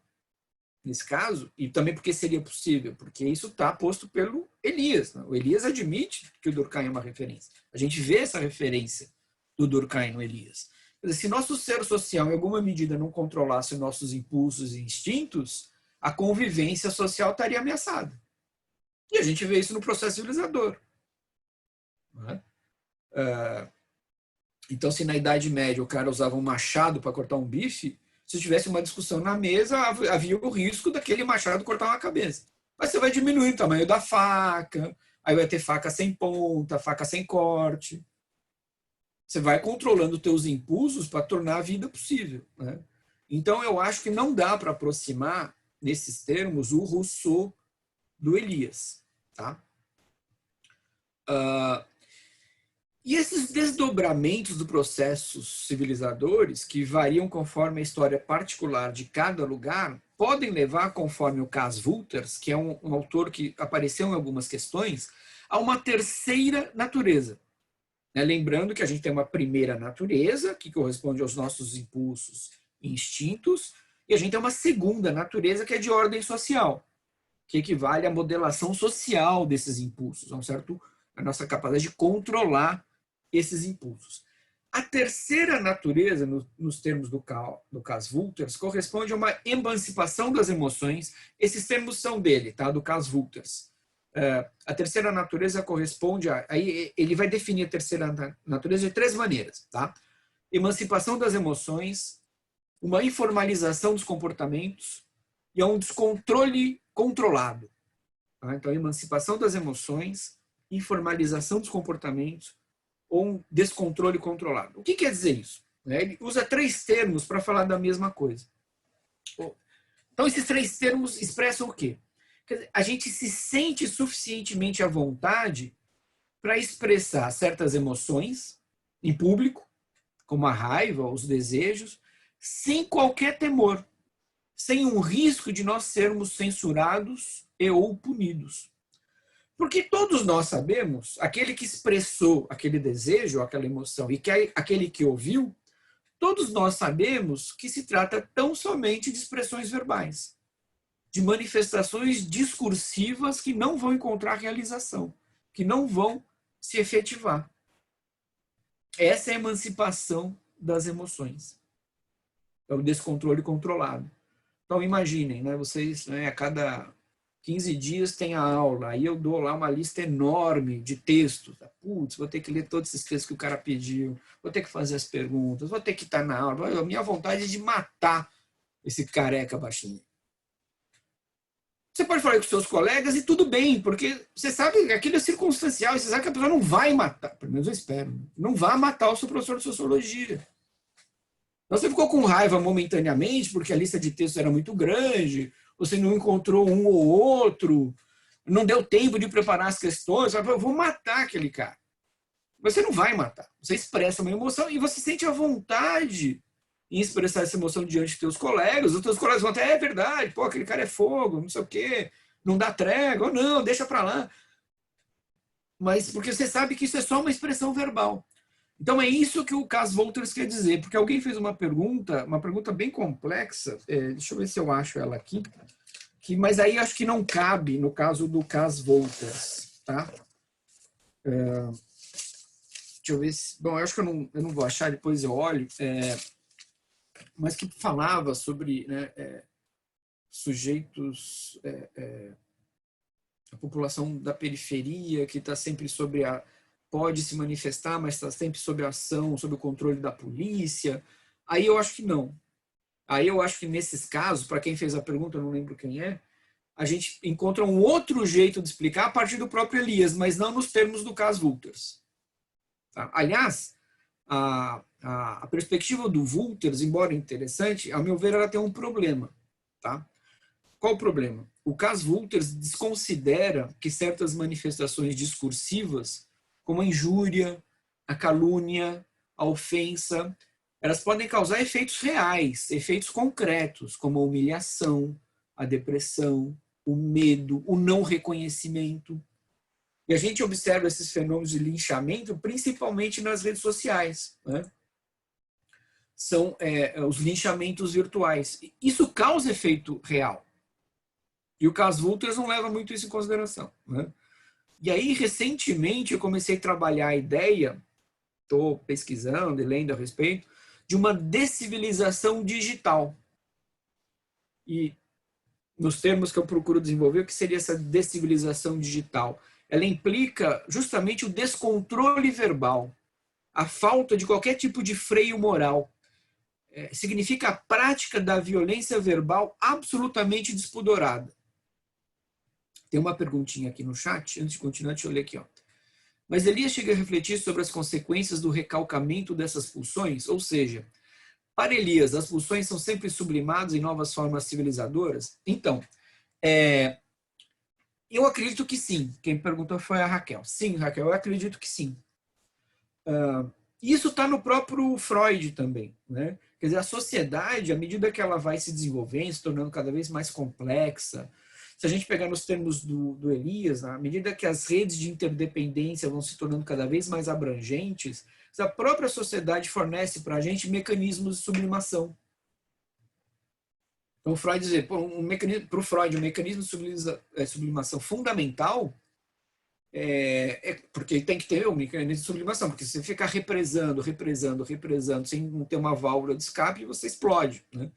nesse caso, e também porque seria possível, porque isso está posto pelo Elias, né? O Elias admite que o Durkheim é uma referência. A gente vê essa referência do Durkheim no Elias. Quer dizer, se nosso ser social, em alguma medida, não controlasse nossos impulsos e instintos, a convivência social estaria ameaçada. E a gente vê isso no processo civilizador. Né? Então, se na Idade Média o cara usava um machado para cortar um bife, se tivesse uma discussão na mesa, havia o risco daquele machado cortar uma cabeça. Mas você vai diminuir o tamanho da faca, aí vai ter faca sem ponta, faca sem corte. Você vai controlando os teus impulsos para tornar a vida possível, né? Então, eu acho que não dá para aproximar, nesses termos, o Rousseau do Elias. Tá? E esses desdobramentos dos processos civilizadores, que variam conforme a história particular de cada lugar, podem levar, conforme o Cas Wolters, que é um autor que apareceu em algumas questões, a uma terceira natureza. Né? Lembrando que a gente tem uma primeira natureza, que corresponde aos nossos impulsos e instintos, e a gente tem uma segunda natureza, que é de ordem social, que equivale à modelação social desses impulsos, a nossa capacidade de controlar esses impulsos. A terceira natureza, nos termos do Cas Wolters, corresponde a uma emancipação das emoções. Esses termos são dele, tá? Do Cas Wolters. A terceira natureza corresponde aí ele vai definir a terceira natureza de 3 maneiras, tá? Emancipação das emoções, uma informalização dos comportamentos e um descontrole controlado. Tá? Então, emancipação das emoções, informalização dos comportamentos ou um descontrole controlado. O que quer dizer isso? Ele usa 3 termos para falar da mesma coisa. Então, esses 3 termos expressam o quê? Quer dizer, a gente se sente suficientemente à vontade para expressar certas emoções em público, como a raiva, os desejos, sem qualquer temor, sem um risco de nós sermos censurados e ou punidos. Porque todos nós sabemos, aquele que expressou aquele desejo, aquela emoção, e aquele que ouviu, todos nós sabemos que se trata tão somente de expressões verbais, de manifestações discursivas que não vão encontrar realização, que não vão se efetivar. Essa é a emancipação das emoções. É o descontrole controlado. Então, imaginem, né, vocês, né, a cada 15 dias tem a aula, aí eu dou lá uma lista enorme de textos. Putz, vou ter que ler todos esses textos que o cara pediu, vou ter que fazer as perguntas, vou ter que estar na aula. A minha vontade é de matar esse careca baixinho. Você pode falar com seus colegas e tudo bem, porque você sabe que aquilo é circunstancial, você sabe que a pessoa não vai matar, pelo menos eu espero, não vai matar o seu professor de sociologia. Você ficou com raiva momentaneamente porque a lista de textos era muito grande, você não encontrou um ou outro, não deu tempo de preparar as questões, eu vou matar aquele cara. Você não vai matar, você expressa uma emoção e você sente a vontade em expressar essa emoção diante dos teus colegas, os teus colegas vão até, é verdade, pô, aquele cara é fogo, não sei o quê, não dá trégua, ou não, deixa pra lá. Mas porque você sabe que isso é só uma expressão verbal. Então é isso que o Cas Wolters quer dizer, porque alguém fez uma pergunta bem complexa, deixa eu ver se eu acho ela aqui, mas aí acho que não cabe no caso do Cas Wolters, tá? Deixa deixa eu ver se... Bom, eu acho que eu não vou achar, depois eu olho. Mas que falava sobre, né, sujeitos... a população da periferia, que está sempre sobre a... pode se manifestar, mas está sempre sob a ação, sob o controle da polícia. Aí eu acho que não. Aí eu acho que nesses casos, para quem fez a pergunta, eu não lembro quem é, a gente encontra um outro jeito de explicar a partir do próprio Elias, mas não nos termos do caso Wolters. Tá? Aliás, a perspectiva do Wolters, embora interessante, ao meu ver, ela tem um problema. Tá? Qual o problema? O caso Wolters desconsidera que certas manifestações discursivas, como a injúria, a calúnia, a ofensa, elas podem causar efeitos reais, efeitos concretos, como a humilhação, a depressão, o medo, o não reconhecimento. E a gente observa esses fenômenos de linchamento principalmente nas redes sociais, né? São os linchamentos virtuais. Isso causa efeito real. E o caso Wolters não leva muito isso em consideração, né? E aí, recentemente, eu comecei a trabalhar a ideia, estou pesquisando e lendo a respeito, de uma descivilização digital. E nos termos que eu procuro desenvolver, o que seria essa descivilização digital? Ela implica justamente o descontrole verbal, a falta de qualquer tipo de freio moral. Significa a prática da violência verbal absolutamente despudorada. Tem uma perguntinha aqui no chat, antes de continuar, deixa eu ler aqui. Ó. Mas Elias chega a refletir sobre as consequências do recalcamento dessas pulsões, ou seja, para Elias, as pulsões são sempre sublimadas em novas formas civilizadoras? Então, eu acredito que sim. Quem perguntou foi a Raquel. Sim, Raquel, eu acredito que sim. Isso está no próprio Freud também, né? Quer dizer, a sociedade, à medida que ela vai se desenvolvendo, se tornando cada vez mais complexa, se a gente pegar nos termos do Elias, à medida que as redes de interdependência vão se tornando cada vez mais abrangentes, a própria sociedade fornece para a gente mecanismos de sublimação. Então, Freud dizer, para o Freud, um mecanismo de sublimação fundamental porque tem que ter um mecanismo de sublimação, porque se você ficar represando, sem ter uma válvula de escape, você explode, né?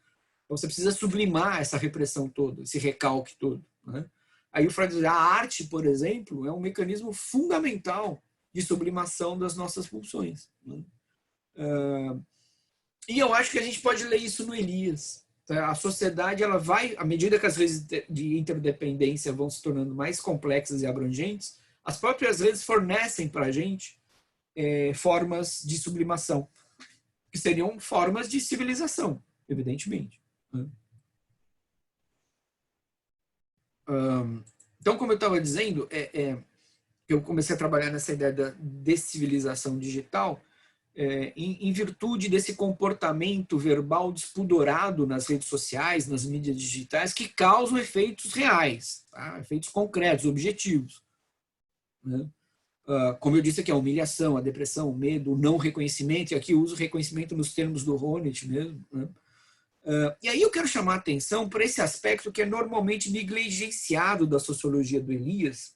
Então você precisa sublimar essa repressão toda, esse recalque todo, né? Aí o Freud diz, a arte, por exemplo, é um mecanismo fundamental de sublimação das nossas pulsões, né? E eu acho que a gente pode ler isso no Elias. A sociedade, ela vai, à medida que as redes de interdependência vão se tornando mais complexas e abrangentes, as próprias redes fornecem para a gente formas de sublimação, que seriam formas de civilização, evidentemente. Então, como eu estava dizendo, eu comecei a trabalhar nessa ideia da descivilização digital em virtude desse comportamento verbal despudorado nas redes sociais, nas mídias digitais, que causam efeitos reais, tá? Efeitos concretos, objetivos. Né? Como eu disse aqui, a humilhação, a depressão, o medo, o não reconhecimento, e aqui eu uso reconhecimento nos termos do Honneth mesmo. Né? E aí eu quero chamar a atenção para esse aspecto que é normalmente negligenciado da sociologia do Elias,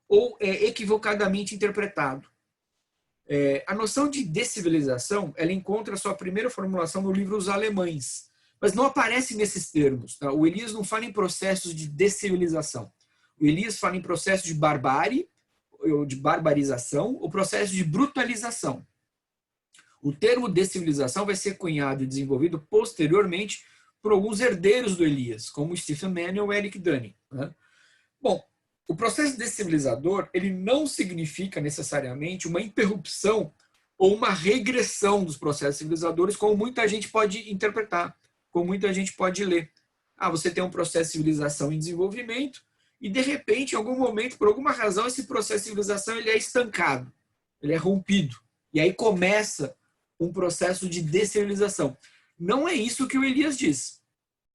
ou equivocadamente interpretado. A noção de descivilização, ela encontra sua primeira formulação no livro Os Alemães, mas não aparece nesses termos. Tá? O Elias não fala em processos de descivilização. O Elias fala em processo de barbárie, ou de barbarização, ou processo de brutalização. O termo descivilização vai ser cunhado e desenvolvido posteriormente por alguns herdeiros do Elias, como Stephen Mann e Eric Dunning. Né? Bom, o processo descivilizador, ele não significa necessariamente uma interrupção ou uma regressão dos processos civilizadores, como muita gente pode interpretar, como muita gente pode ler. Você tem um processo de civilização em desenvolvimento e, de repente, em algum momento, por alguma razão, esse processo de civilização ele é estancado, ele é rompido. E aí começa um processo de descivilização. Não é isso que o Elias diz.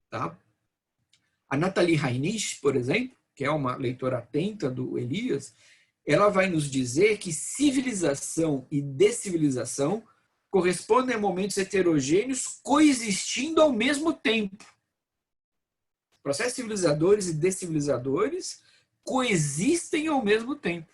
Tá? A Nathalie Reinich, por exemplo, que é uma leitora atenta do Elias, ela vai nos dizer que civilização e descivilização correspondem a momentos heterogêneos coexistindo ao mesmo tempo. Processos civilizadores e descivilizadores coexistem ao mesmo tempo.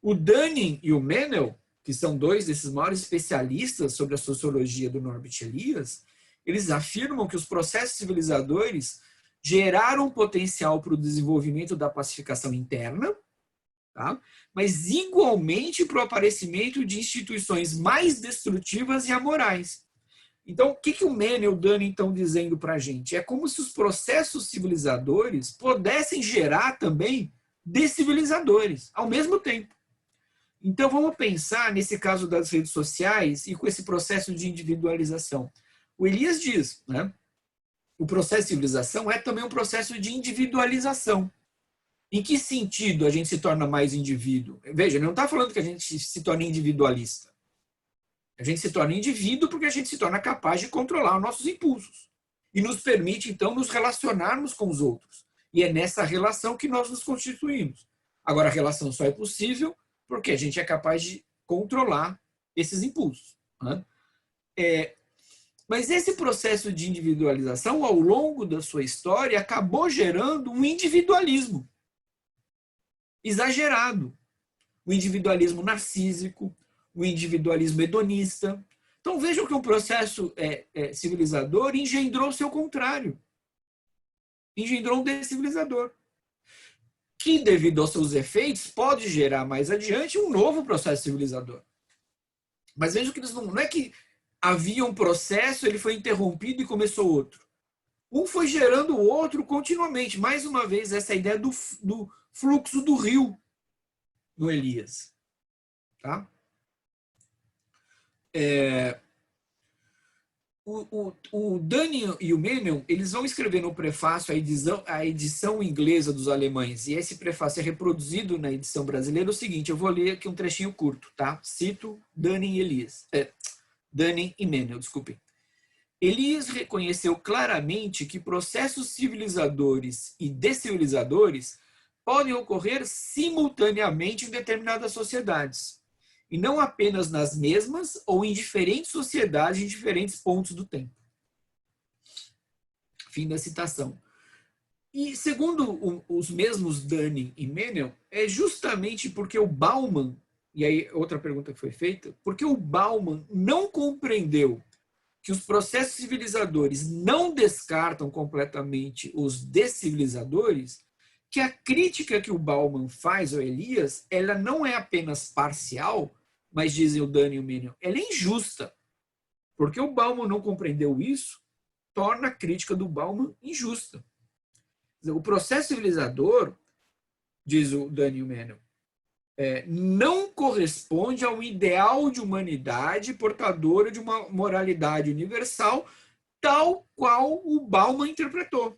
O Dunning e o Menel, que são dois desses maiores especialistas sobre a sociologia do Norbert Elias, eles afirmam que os processos civilizadores geraram potencial para o desenvolvimento da pacificação interna, tá? Mas igualmente para o aparecimento de instituições mais destrutivas e amorais. Então, o que o Menem e o Dunning estão dizendo para a gente? É como se os processos civilizadores pudessem gerar também descivilizadores ao mesmo tempo. Então, vamos pensar nesse caso das redes sociais e com esse processo de individualização. O Elias diz, né? O processo de civilização é também um processo de individualização. Em que sentido a gente se torna mais indivíduo? Veja, ele não está falando que a gente se torna individualista. A gente se torna indivíduo porque a gente se torna capaz de controlar os nossos impulsos. E nos permite, então, nos relacionarmos com os outros. E é nessa relação que nós nos constituímos. Agora, a relação só é possível porque a gente é capaz de controlar esses impulsos. Né? Mas esse processo de individualização, ao longo da sua história, acabou gerando um individualismo exagerado. O individualismo narcísico, o individualismo hedonista. Então vejam que um processo civilizador engendrou o seu contrário. Engendrou um descivilizador. Que, devido aos seus efeitos, pode gerar mais adiante um novo processo civilizador. Mas vejam que eles não é que havia um processo, ele foi interrompido e começou outro. Um foi gerando o outro continuamente. Mais uma vez, essa ideia do fluxo do rio no Elias. Tá? O Dunning e o Menem, eles vão escrever no prefácio a edição inglesa dos alemães, e esse prefácio é reproduzido na edição brasileira, o seguinte, eu vou ler aqui um trechinho curto, tá? Cito Dunning e Elias. Dunning e Menem, desculpem. Elias reconheceu claramente que processos civilizadores e descivilizadores podem ocorrer simultaneamente em determinadas sociedades, e não apenas nas mesmas ou em diferentes sociedades em diferentes pontos do tempo. Fim da citação. E segundo os mesmos Dunning e Menem, é justamente porque o Bauman, e aí outra pergunta que foi feita, porque o Bauman não compreendeu que os processos civilizadores não descartam completamente os descivilizadores, que a crítica que o Bauman faz ao Elias, ela não é apenas parcial, mas dizem o Dunning e o Menem, ela é injusta. Porque o Bauman não compreendeu isso, torna a crítica do Bauman injusta. O processo civilizador, diz o Dunning e o Menem, não corresponde ao ideal de humanidade portadora de uma moralidade universal, tal qual o Bauman interpretou.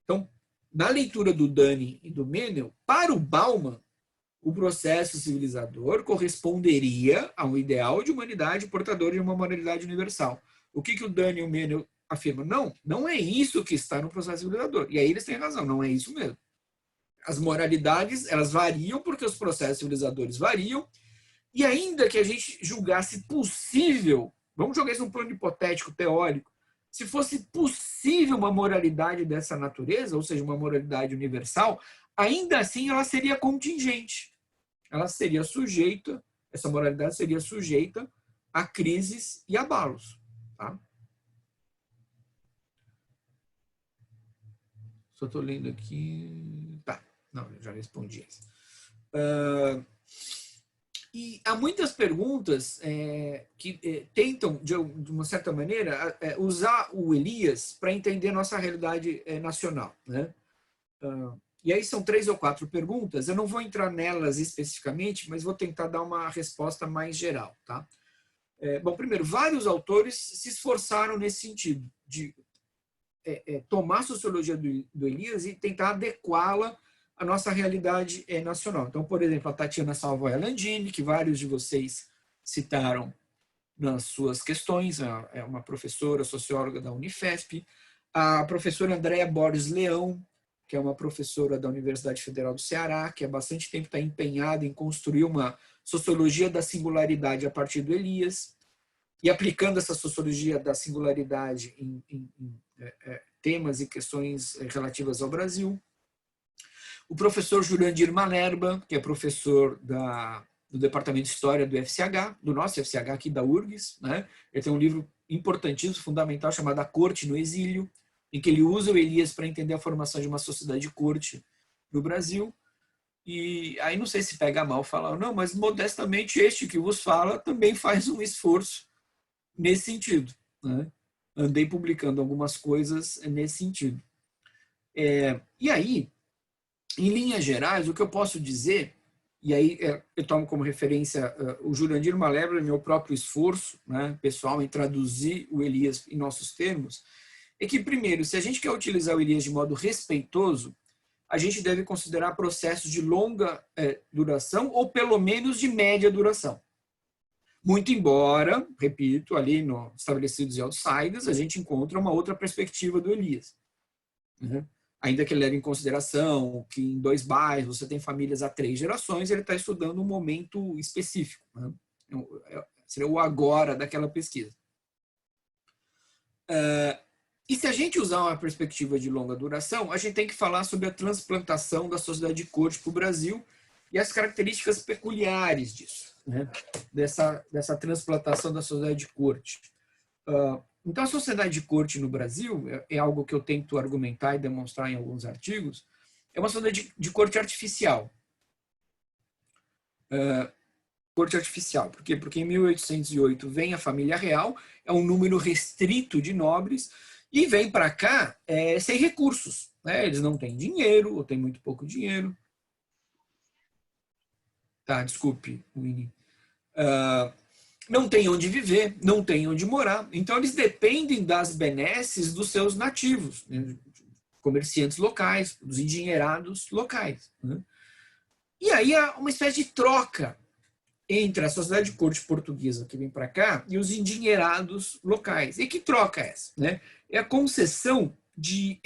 Então, na leitura do Dunning e do Menem, para o Bauman, o processo civilizador corresponderia a um ideal de humanidade portador de uma moralidade universal. O que o Dunning e o Menem afirmam? Não, não é isso que está no processo civilizador. E aí eles têm razão, não é isso mesmo. As moralidades, elas variam porque os processos civilizadores variam, e ainda que a gente julgasse possível, vamos jogar isso num plano hipotético, teórico, se fosse possível uma moralidade dessa natureza, ou seja, uma moralidade universal, ainda assim ela seria contingente. Ela seria sujeita, essa moralidade seria sujeita a crises e abalos. Tá? Só estou lendo aqui. Tá, não, eu já respondi essa. E há muitas perguntas que tentam, de uma certa maneira, usar o Elias para entender nossa realidade nacional. Né? E aí são 3 ou 4 perguntas, eu não vou entrar nelas especificamente, mas vou tentar dar uma resposta mais geral. Tá? Bom, primeiro, vários autores se esforçaram nesse sentido, de tomar a sociologia do Elias e tentar adequá-la à nossa realidade nacional. Então, por exemplo, a Tatiana Salvoia Landini, que vários de vocês citaram nas suas questões, é uma professora socióloga da Unifesp, a professora Andréa Borges Leão, que é uma professora da Universidade Federal do Ceará, que há bastante tempo está empenhada em construir uma sociologia da singularidade a partir do Elias, e aplicando essa sociologia da singularidade em temas e questões relativas ao Brasil. O professor Jurandir Malerba, que é professor da do Departamento de História do FCH, do nosso FCH aqui da URGS, né? Ele tem um livro importantíssimo, fundamental, chamado A Corte no Exílio, em que ele usa o Elias para entender a formação de uma sociedade de corte no Brasil. E aí não sei se pega mal falar, não, mas modestamente este que vos fala também faz um esforço nesse sentido, né? Andei publicando algumas coisas nesse sentido. E aí, em linhas gerais, o que eu posso dizer, e aí eu tomo como referência o Jurandir Malebra, meu próprio esforço, né, pessoal, em traduzir o Elias em nossos termos, é que, primeiro, se a gente quer utilizar o Elias de modo respeitoso, a gente deve considerar processos de longa duração ou pelo menos de média duração. Muito embora, repito, ali no Estabelecidos e Outsiders, a gente encontra uma outra perspectiva do Elias, né? Ainda que ele leve em consideração que em 2 bairros você tem famílias há 3 gerações, ele está estudando um momento específico, né? Seria o agora daquela pesquisa. E se a gente usar uma perspectiva de longa duração, a gente tem que falar sobre a transplantação da sociedade de corte para o Brasil e as características peculiares disso, né? Dessa transplantação da sociedade de corte. Então, a sociedade de corte no Brasil, é algo que eu tento argumentar e demonstrar em alguns artigos, é uma sociedade de corte artificial. Corte artificial. Por quê? Porque em 1808 vem a família real, é um número restrito de nobres, e vem para cá sem recursos, né? Eles não têm dinheiro, ou têm muito pouco dinheiro. Tá, desculpe, Winnie. Não tem onde viver, não tem onde morar. Então, eles dependem das benesses dos seus nativos, né? Comerciantes locais, dos endinheirados locais, né? E aí há uma espécie de troca entre a sociedade de corte portuguesa que vem para cá e os endinheirados locais. E que troca é essa, né? É a concessão de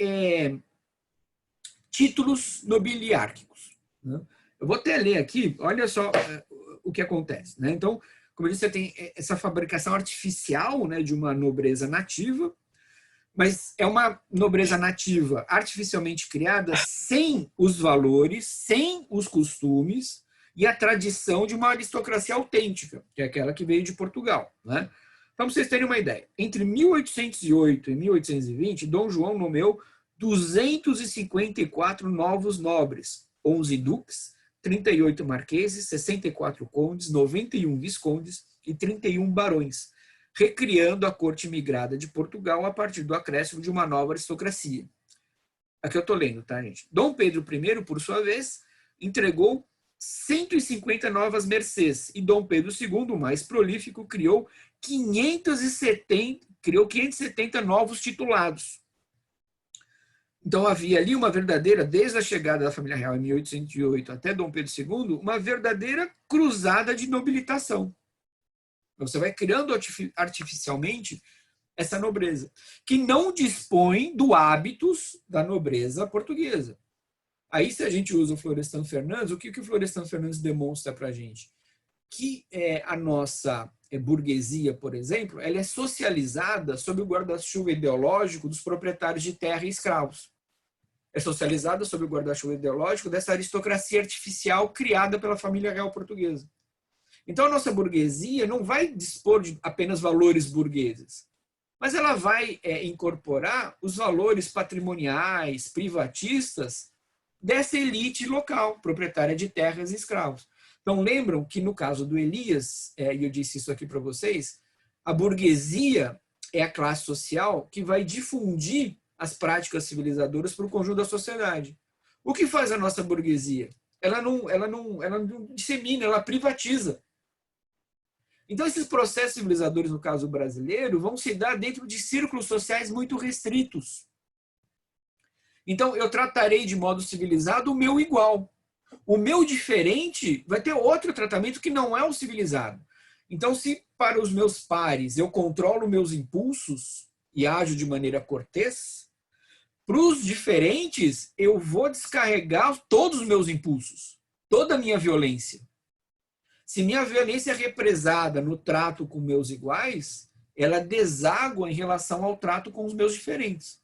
títulos nobiliárquicos, né? Eu vou até ler aqui, olha só o que acontece, né? Então, como eu disse, você tem essa fabricação artificial, né, de uma nobreza nativa, mas é uma nobreza nativa artificialmente criada sem os valores, sem os costumes e a tradição de uma aristocracia autêntica, que é aquela que veio de Portugal, né? Então, para vocês terem uma ideia, entre 1808 e 1820, Dom João nomeou 254 novos nobres, 11 duques, 38 marqueses, 64 condes, 91 viscondes e 31 barões, recriando a corte migrada de Portugal a partir do acréscimo de uma nova aristocracia. Aqui eu estou lendo, tá, gente? Dom Pedro I, por sua vez, entregou 150 novas mercês, e Dom Pedro II, o mais prolífico, criou 570 novos titulados. Então havia ali uma verdadeira, desde a chegada da família real em 1808 até Dom Pedro II, uma verdadeira cruzada de nobilitação. Então, você vai criando artificialmente essa nobreza, que não dispõe do hábitos da nobreza portuguesa. Aí, se a gente usa o Florestan Fernandes, o que o Florestan Fernandes demonstra para a gente? Que a nossa burguesia, por exemplo, ela é socializada sob o guarda-chuva ideológico dos proprietários de terra e escravos. É socializada sob o guarda-chuva ideológico dessa aristocracia artificial criada pela família real portuguesa. Então, a nossa burguesia não vai dispor de apenas valores burgueses, mas ela vai incorporar os valores patrimoniais, privatistas, dessa elite local, proprietária de terras e escravos. Então, lembram que no caso do Elias, e eu disse isso aqui para vocês, a burguesia é a classe social que vai difundir as práticas civilizadoras para o conjunto da sociedade. O que faz a nossa burguesia? Ela não dissemina, ela privatiza. Então, esses processos civilizadores, no caso brasileiro, vão se dar dentro de círculos sociais muito restritos. Então, eu tratarei de modo civilizado o meu igual. O meu diferente vai ter outro tratamento que não é o civilizado. Então, se para os meus pares eu controlo meus impulsos e ajo de maneira cortês, para os diferentes eu vou descarregar todos os meus impulsos, toda a minha violência. Se minha violência é represada no trato com meus iguais, ela deságua em relação ao trato com os meus diferentes.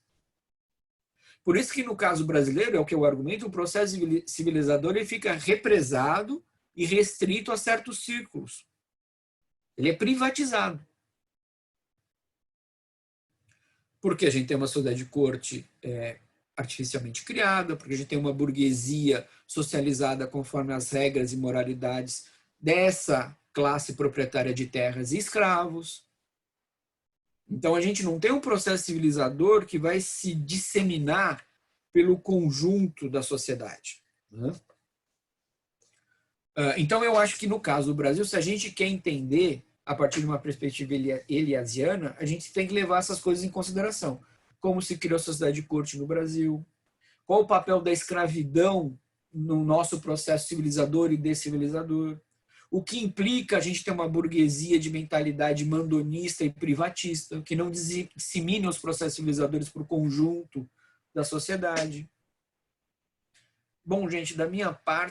Por isso que no caso brasileiro, é o que eu argumento, o processo civilizador ele fica represado e restrito a certos círculos. Ele é privatizado. Porque a gente tem uma sociedade de corte artificialmente criada, porque a gente tem uma burguesia socializada conforme as regras e moralidades dessa classe proprietária de terras e escravos. Então a gente não tem um processo civilizador que vai se disseminar pelo conjunto da sociedade. Então eu acho que no caso do Brasil, se a gente quer entender a partir de uma perspectiva eliasiana, a gente tem que levar essas coisas em consideração. Como se criou a sociedade de corte no Brasil, qual o papel da escravidão no nosso processo civilizador e descivilizador, o que implica a gente ter uma burguesia de mentalidade mandonista e privatista, que não dissemina os processos civilizadores para o conjunto da sociedade. Bom, gente, da minha parte,